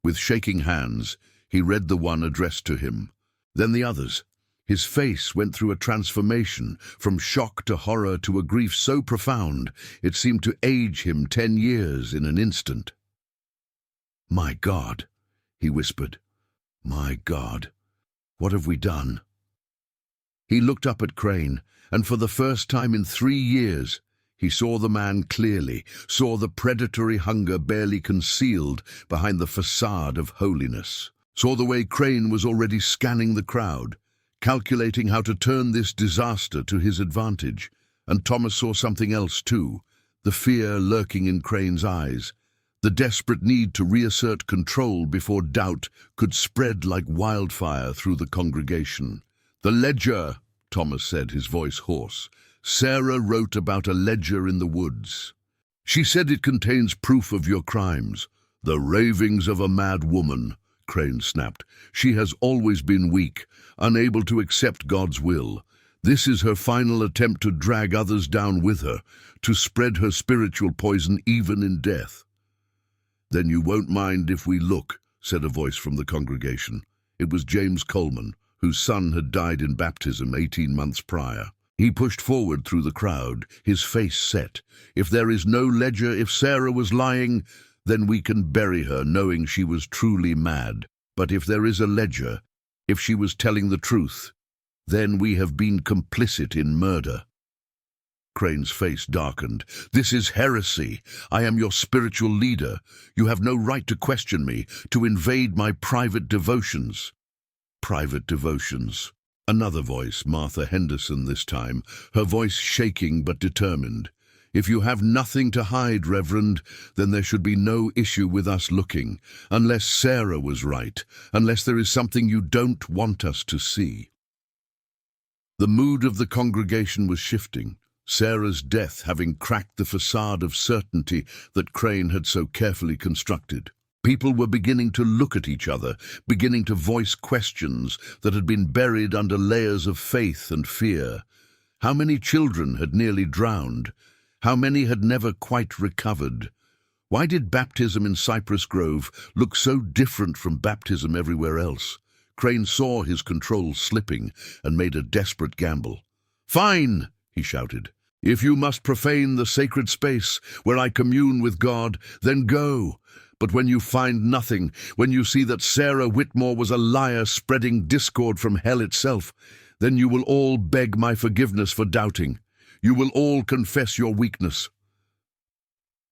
With shaking hands, he read the one addressed to him, then the others. His face went through a transformation, from shock to horror to a grief so profound it seemed to age him 10 years in an instant. "My God," he whispered. "My God, what have we done?" He looked up at Crane, and for the first time in 3 years, he saw the man clearly, saw the predatory hunger barely concealed behind the facade of holiness, saw the way Crane was already scanning the crowd, calculating how to turn this disaster to his advantage. And Thomas saw something else too, the fear lurking in Crane's eyes, the desperate need to reassert control before doubt could spread like wildfire through the congregation. "The ledger," Thomas said, his voice hoarse. "Sarah wrote about a ledger in the woods. She said it contains proof of your crimes." "The ravings of a mad woman," Crane snapped. "She has always been weak, unable to accept God's will. This is her final attempt to drag others down with her, to spread her spiritual poison even in death." "Then you won't mind if we look," said a voice from the congregation. It was James Coleman, whose son had died in baptism 18 months prior. He pushed forward through the crowd, his face set. "If there is no ledger, if Sarah was lying, then we can bury her knowing she was truly mad. But if there is a ledger, if she was telling the truth, then we have been complicit in murder." Crane's face darkened. "This is heresy. I am your spiritual leader. You have no right to question me, to invade my private devotions." "Private devotions." Another voice, Martha Henderson this time, her voice shaking but determined. "If you have nothing to hide, Reverend, then there should be no issue with us looking, unless Sarah was right, unless there is something you don't want us to see." The mood of the congregation was shifting, Sarah's death having cracked the facade of certainty that Crane had so carefully constructed. People were beginning to look at each other, beginning to voice questions that had been buried under layers of faith and fear. How many children had nearly drowned? How many had never quite recovered? Why did baptism in Cypress Grove look so different from baptism everywhere else? Crane saw his control slipping and made a desperate gamble. "Fine!" he shouted. "If you must profane the sacred space where I commune with God, then go. But when you find nothing, when you see that Sarah Whitmore was a liar spreading discord from hell itself, then you will all beg my forgiveness for doubting. You will all confess your weakness."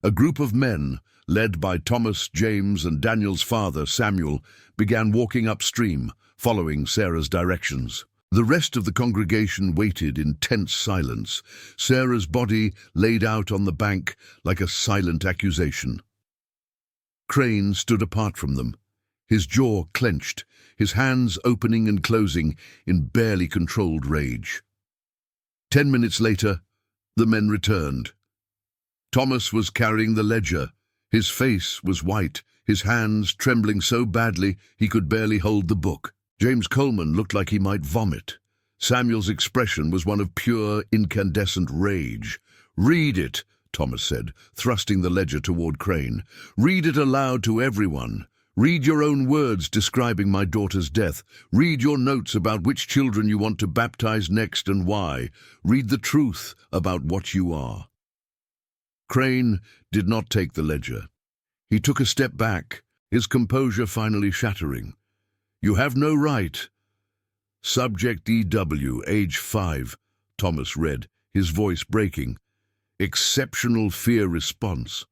A group of men, led by Thomas, James, and Daniel's father, Samuel, began walking upstream, following Sarah's directions. The rest of the congregation waited in tense silence, Sarah's body laid out on the bank like a silent accusation. Crane stood apart from them, his jaw clenched, his hands opening and closing in barely controlled rage. 10 minutes later, the men returned. Thomas was carrying the ledger. His face was white, his hands trembling so badly he could barely hold the book. James Coleman looked like he might vomit. Samuel's expression was one of pure, incandescent rage. "Read it," Thomas said, thrusting the ledger toward Crane. "Read it aloud to everyone. Read your own words describing my daughter's death. Read your notes about which children you want to baptize next and why. Read the truth about what you are." Crane did not take the ledger. He took a step back, his composure finally shattering. "You have no right." "Subject EW, age 5, Thomas read, his voice breaking. "Exceptional fear response.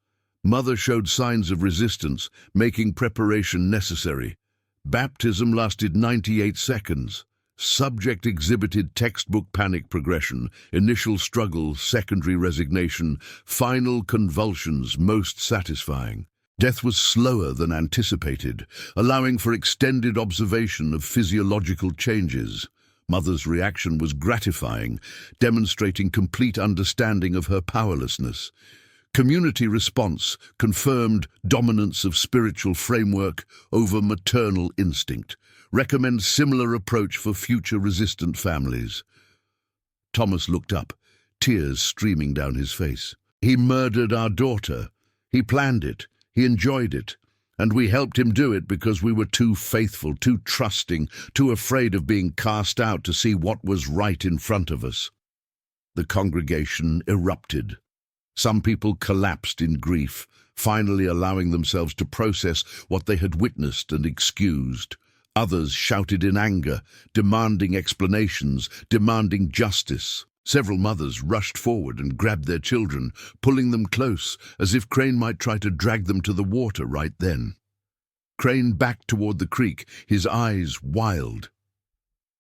Mother showed signs of resistance, making preparation necessary. Baptism lasted 98 seconds. Subject exhibited textbook panic progression, initial struggle, secondary resignation, final convulsions most satisfying. Death was slower than anticipated, allowing for extended observation of physiological changes. Mother's reaction was gratifying, demonstrating complete understanding of her powerlessness. Community response confirmed dominance of spiritual framework over maternal instinct. Recommend similar approach for future resistant families." Thomas looked up, tears streaming down his face. "He murdered our daughter. He planned it. He enjoyed it. And we helped him do it because we were too faithful, too trusting, too afraid of being cast out to see what was right in front of us." The congregation erupted. Some people collapsed in grief, finally allowing themselves to process what they had witnessed and excused. Others shouted in anger, demanding explanations, demanding justice. Several mothers rushed forward and grabbed their children, pulling them close, as if Crane might try to drag them to the water right then. Crane backed toward the creek, his eyes wild.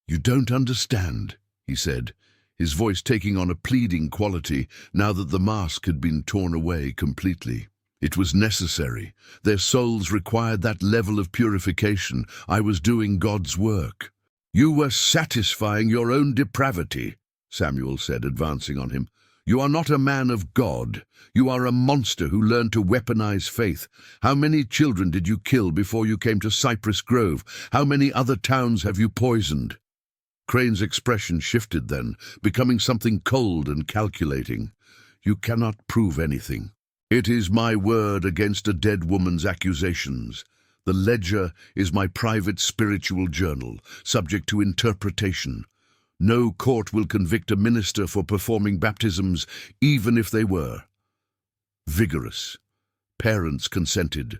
"You don't understand," he said, his voice taking on a pleading quality now that the mask had been torn away completely. "It was necessary. Their souls required that level of purification. I was doing God's work." "You were satisfying your own depravity," Samuel said, advancing on him. "You are not a man of God. You are a monster who learned to weaponize faith. How many children did you kill before you came to Cypress Grove? How many other towns have you poisoned?" Crane's expression shifted then, becoming something cold and calculating. "You cannot prove anything. It is my word against a dead woman's accusations. The ledger is my private spiritual journal, subject to interpretation. No court will convict a minister for performing baptisms, even if they were." Vigorous. Parents consented.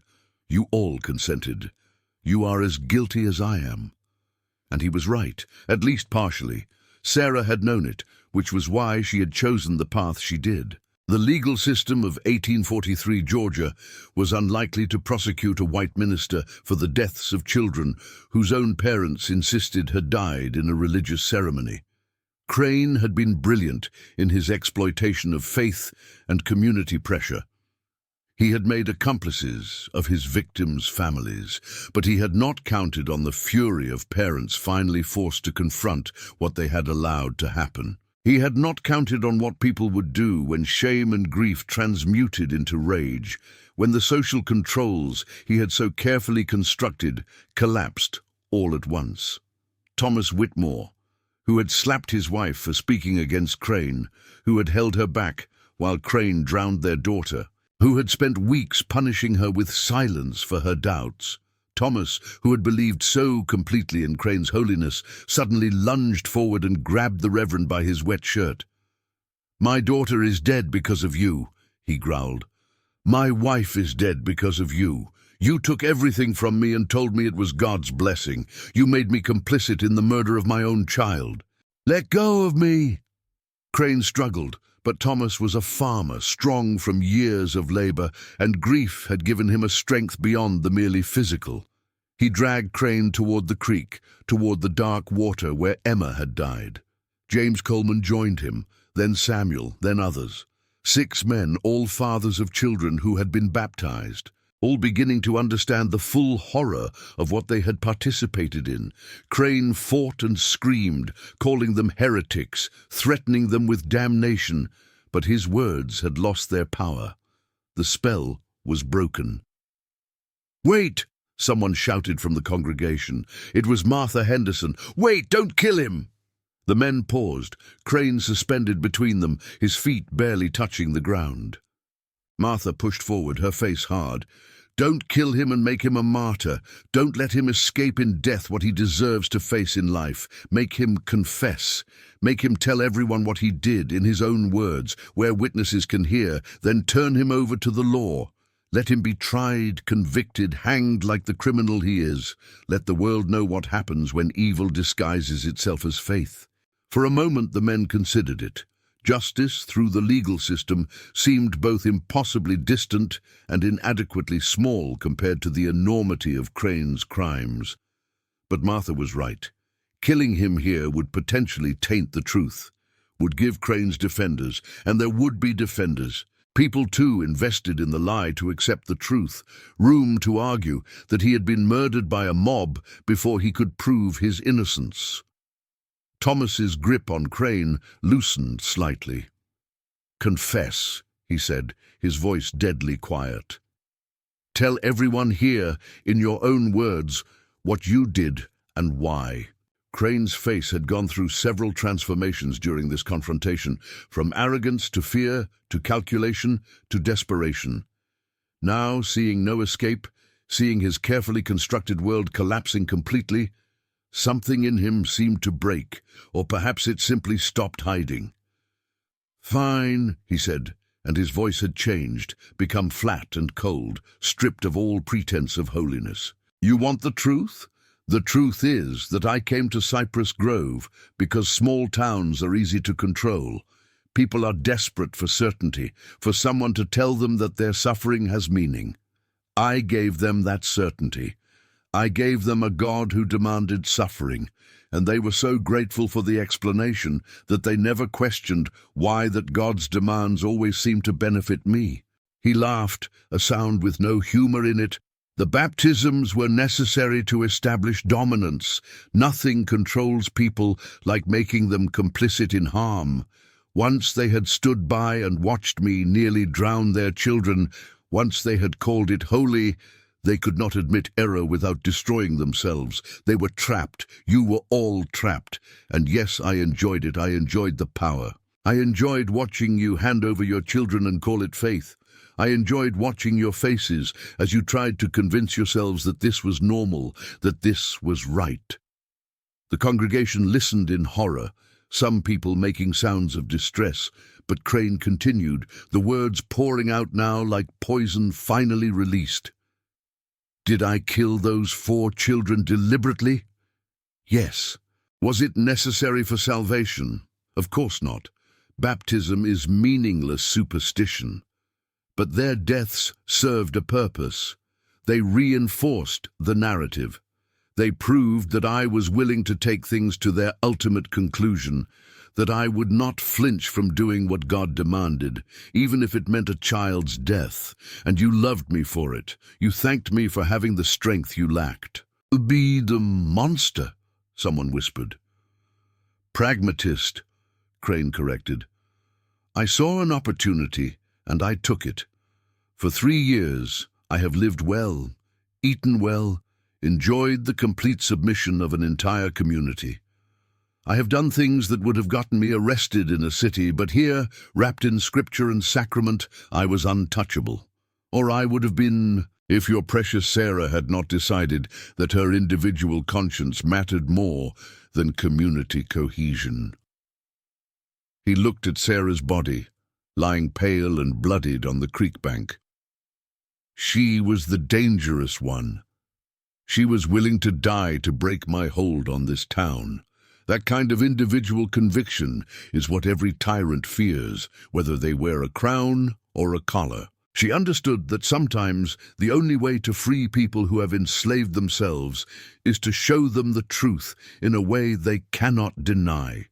You all consented. You are as guilty as I am. And he was right, at least partially. Sarah had known it, which was why she had chosen the path she did. The legal system of 1843 Georgia was unlikely to prosecute a white minister for the deaths of children whose own parents insisted had died in a religious ceremony. Crane had been brilliant in his exploitation of faith and community pressure. He had made accomplices of his victims' families, but he had not counted on the fury of parents finally forced to confront what they had allowed to happen. He had not counted on what people would do when shame and grief transmuted into rage, when the social controls he had so carefully constructed collapsed all at once. Thomas Whitmore, who had slapped his wife for speaking against Crane, who had held her back while Crane drowned their daughter, who had spent weeks punishing her with silence for her doubts. Thomas, who had believed so completely in Crane's holiness, suddenly lunged forward and grabbed the Reverend by his wet shirt. "My daughter is dead because of you," he growled. "My wife is dead because of you. You took everything from me and told me it was God's blessing. You made me complicit in the murder of my own child. Let go of me!" Crane struggled, but Thomas was a farmer, strong from years of labor, and grief had given him a strength beyond the merely physical. He dragged Crane toward the creek, toward the dark water where Emma had died. James Coleman joined him, then Samuel, then others. 6 men, all fathers of children who had been baptized. all beginning to understand the full horror of what they had participated in. Crane fought and screamed, calling them heretics, threatening them with damnation, but his words had lost their power. The spell was broken. "Wait!" someone shouted from the congregation. It was Martha Henderson. "Wait! Don't kill him!" The men paused, Crane suspended between them, his feet barely touching the ground. Martha pushed forward, her face hard. "Don't kill him and make him a martyr. Don't let him escape in death what he deserves to face in life. Make him confess. Make him tell everyone what he did in his own words, where witnesses can hear. Then turn him over to the law. Let him be tried, convicted, hanged like the criminal he is. Let the world know what happens when evil disguises itself as faith." For a moment the men considered it. Justice through the legal system seemed both impossibly distant and inadequately small compared to the enormity of Crane's crimes. But Martha was right. Killing him here would potentially taint the truth, would give Crane's defenders, and there would be defenders, people too invested in the lie, to accept the truth, room to argue that he had been murdered by a mob before he could prove his innocence. Thomas's grip on Crane loosened slightly. "Confess," he said, his voice deadly quiet. "Tell everyone here, in your own words, what you did and why." Crane's face had gone through several transformations during this confrontation, from arrogance to fear, to calculation, to desperation. Now, seeing no escape, seeing his carefully constructed world collapsing completely, something in him seemed to break, or perhaps it simply stopped hiding. "Fine," he said, and his voice had changed, become flat and cold, stripped of all pretense of holiness. "You want the truth? The truth is that I came to Cypress Grove because small towns are easy to control. People are desperate for certainty, for someone to tell them that their suffering has meaning. I gave them that certainty. I gave them a God who demanded suffering, and they were so grateful for the explanation that they never questioned why that God's demands always seemed to benefit me." He laughed, a sound with no humor in it. "The baptisms were necessary to establish dominance. Nothing controls people like making them complicit in harm. Once they had stood by and watched me nearly drown their children, once they had called it holy, they could not admit error without destroying themselves. They were trapped. You were all trapped. And yes, I enjoyed it. I enjoyed the power. I enjoyed watching you hand over your children and call it faith. I enjoyed watching your faces as you tried to convince yourselves that this was normal, that this was right." The congregation listened in horror, some people making sounds of distress, but Crane continued, the words pouring out now like poison finally released. "Did I kill those 4 children deliberately? Yes. Was it necessary for salvation? Of course not. Baptism is meaningless superstition. But their deaths served a purpose. They reinforced the narrative. They proved that I was willing to take things to their ultimate conclusion, that I would not flinch from doing what God demanded, even if it meant a child's death. And you loved me for it. You thanked me for having the strength you lacked." "Be the monster," someone whispered. "Pragmatist," Crane corrected. "I saw an opportunity, and I took it. For 3 years, I have lived well, eaten well, enjoyed the complete submission of an entire community. I have done things that would have gotten me arrested in a city, but here, wrapped in scripture and sacrament, I was untouchable. Or I would have been, if your precious Sarah had not decided that her individual conscience mattered more than community cohesion." He looked at Sarah's body, lying pale and bloodied on the creek bank. She was the dangerous one. She was willing to die to break my hold on this town. That kind of individual conviction is what every tyrant fears, whether they wear a crown or a collar. She understood that sometimes the only way to free people who have enslaved themselves is to show them the truth in a way they cannot deny.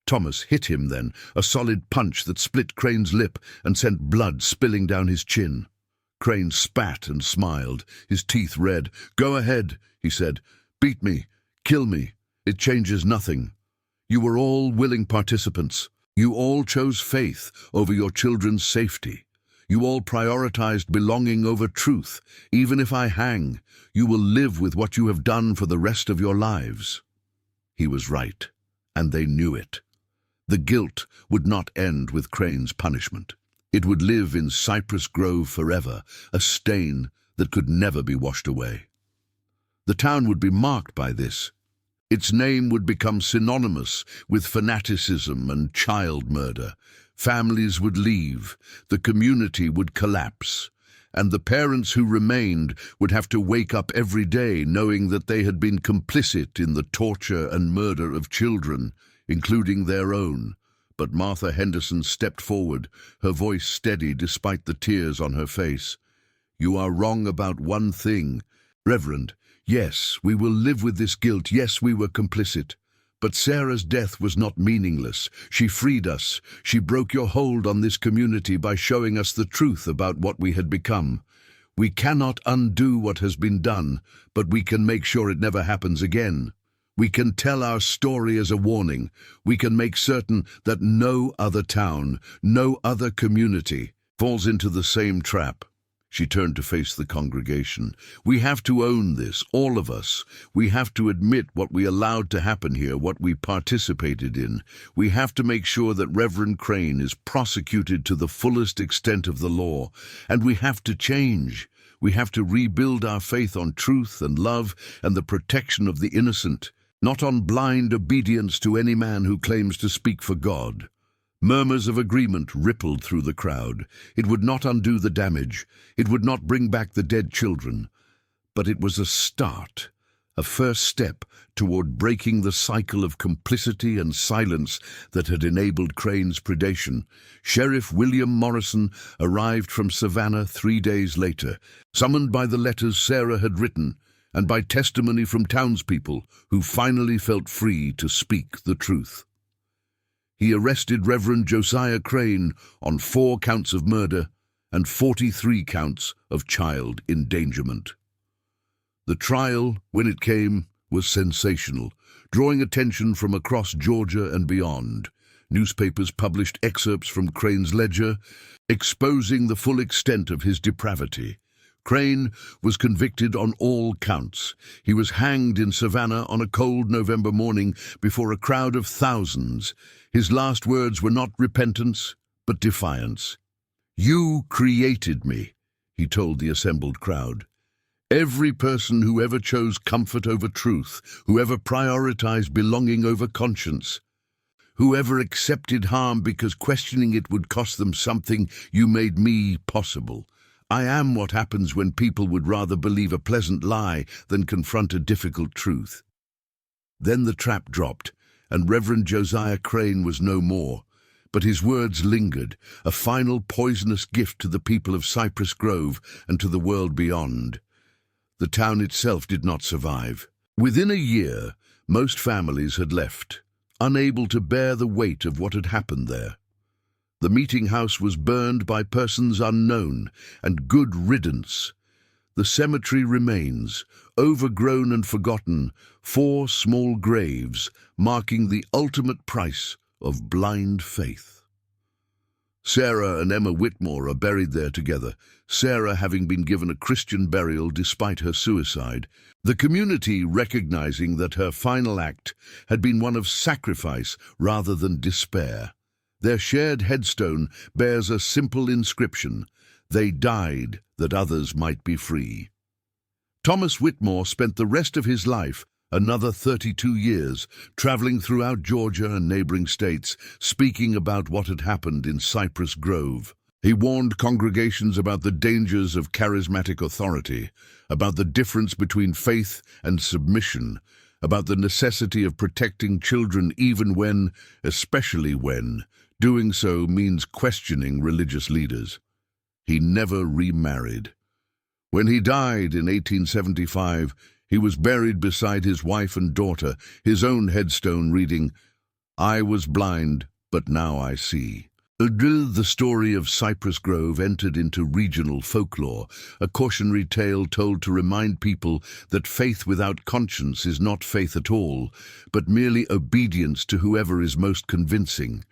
Thomas hit him then, a solid punch that split Crane's lip and sent blood spilling down his chin. Crane spat and smiled, his teeth red. "Go ahead," he said. "Beat me. Kill me. It changes nothing. You were all willing participants. You all chose faith over your children's safety. You all prioritized belonging over truth. Even if I hang, you will live with what you have done for the rest of your lives." He was right, and they knew it. The guilt would not end with Crane's punishment. It would live in Cypress Grove forever, a stain that could never be washed away. The town would be marked by this. Its name would become synonymous with fanaticism and child murder. Families would leave, the community would collapse, and the parents who remained would have to wake up every day knowing that they had been complicit in the torture and murder of children, including their own. But Martha Henderson stepped forward, her voice steady despite the tears on her face. "You are wrong about one thing, Reverend. Yes, we will live with this guilt. Yes, we were complicit. But Sarah's death was not meaningless. She freed us. She broke your hold on this community by showing us the truth about what we had become. We cannot undo what has been done, but we can make sure it never happens again. We can tell our story as a warning. We can make certain that no other town, no other community falls into the same trap." She turned to face the congregation. "We have to own this, all of us. We have to admit what we allowed to happen here, what we participated in. We have to make sure that Reverend Crane is prosecuted to the fullest extent of the law. And we have to change. We have to rebuild our faith on truth and love and the protection of the innocent, not on blind obedience to any man who claims to speak for God." Murmurs of agreement rippled through the crowd. It would not undo the damage. It would not bring back the dead children. But it was a start, a first step toward breaking the cycle of complicity and silence that had enabled Crane's predation. Sheriff William Morrison arrived from Savannah 3 days later, summoned by the letters Sarah had written and by testimony from townspeople who finally felt free to speak the truth. He arrested Reverend Josiah Crane on 4 counts of murder and 43 counts of child endangerment. The trial, when it came, was sensational, drawing attention from across Georgia and beyond. Newspapers published excerpts from Crane's ledger, exposing the full extent of his depravity. Crane was convicted on all counts. He was hanged in Savannah on a cold November morning before a crowd of thousands. His last words were not repentance, but defiance. "You created me," he told the assembled crowd. "Every person who ever chose comfort over truth, who ever prioritized belonging over conscience, whoever accepted harm because questioning it would cost them something, you made me possible. I am what happens when people would rather believe a pleasant lie than confront a difficult truth." Then the trap dropped, and Reverend Josiah Crane was no more. But his words lingered, a final poisonous gift to the people of Cypress Grove and to the world beyond. The town itself did not survive. Within a year, most families had left, unable to bear the weight of what had happened there. The meeting house was burned by persons unknown, and good riddance. The cemetery remains, overgrown and forgotten, 4 small graves marking the ultimate price of blind faith. Sarah and Emma Whitmore are buried there together, Sarah having been given a Christian burial despite her suicide, the community recognizing that her final act had been one of sacrifice rather than despair. Their shared headstone bears a simple inscription: "They died that others might be free." Thomas Whitmore spent the rest of his life, another 32 years, traveling throughout Georgia and neighboring states, speaking about what had happened in Cypress Grove. He warned congregations about the dangers of charismatic authority, about the difference between faith and submission, about the necessity of protecting children even when, especially when, doing so means questioning religious leaders. He never remarried. When he died in 1875, he was buried beside his wife and daughter, his own headstone reading, "I was blind, but now I see." Until the story of Cypress Grove entered into regional folklore, a cautionary tale told to remind people that faith without conscience is not faith at all, but merely obedience to whoever is most convincing.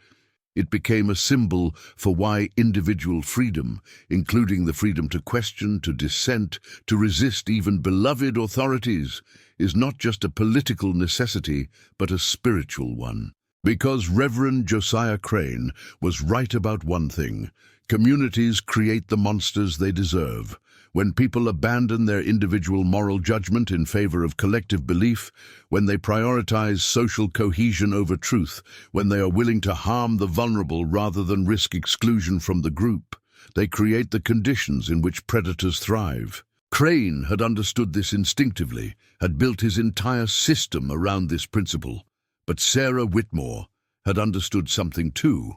It became a symbol for why individual freedom, including the freedom to question, to dissent, to resist even beloved authorities, is not just a political necessity, but a spiritual one. Because Reverend Josiah Crane was right about one thing: communities create the monsters they deserve. When people abandon their individual moral judgment in favor of collective belief, when they prioritize social cohesion over truth, when they are willing to harm the vulnerable rather than risk exclusion from the group, they create the conditions in which predators thrive. Crane had understood this instinctively, had built his entire system around this principle. But Sarah Whitmore had understood something too,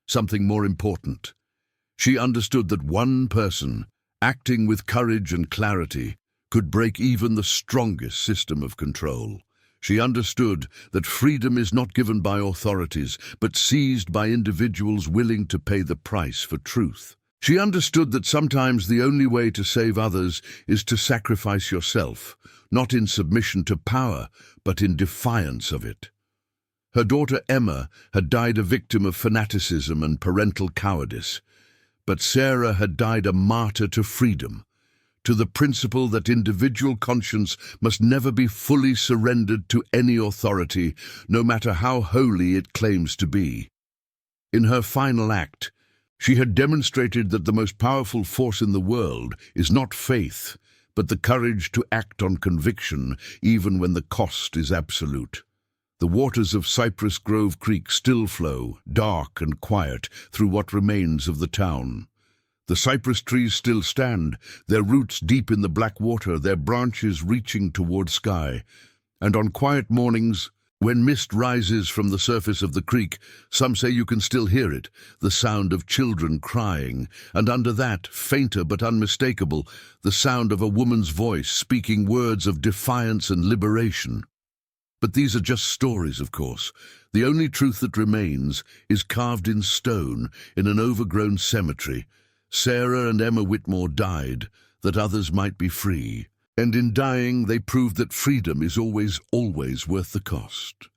something more important. She understood that one person, acting with courage and clarity, could break even the strongest system of control. She understood that freedom is not given by authorities, but seized by individuals willing to pay the price for truth. She understood that sometimes the only way to save others is to sacrifice yourself, not in submission to power, but in defiance of it. Her daughter Emma had died a victim of fanaticism and parental cowardice, but Sarah had died a martyr to freedom, to the principle that individual conscience must never be fully surrendered to any authority, no matter how holy it claims to be. In her final act, she had demonstrated that the most powerful force in the world is not faith, but the courage to act on conviction, even when the cost is absolute. The waters of Cypress Grove Creek still flow, dark and quiet, through what remains of the town. The cypress trees still stand, their roots deep in the black water, their branches reaching toward sky. And on quiet mornings, when mist rises from the surface of the creek, some say you can still hear it, the sound of children crying, and under that, fainter but unmistakable, the sound of a woman's voice speaking words of defiance and liberation. But these are just stories, of course. The only truth that remains is carved in stone in an overgrown cemetery. Sarah and Emma Whitmore died, that others might be free. And in dying, they proved that freedom is always worth the cost.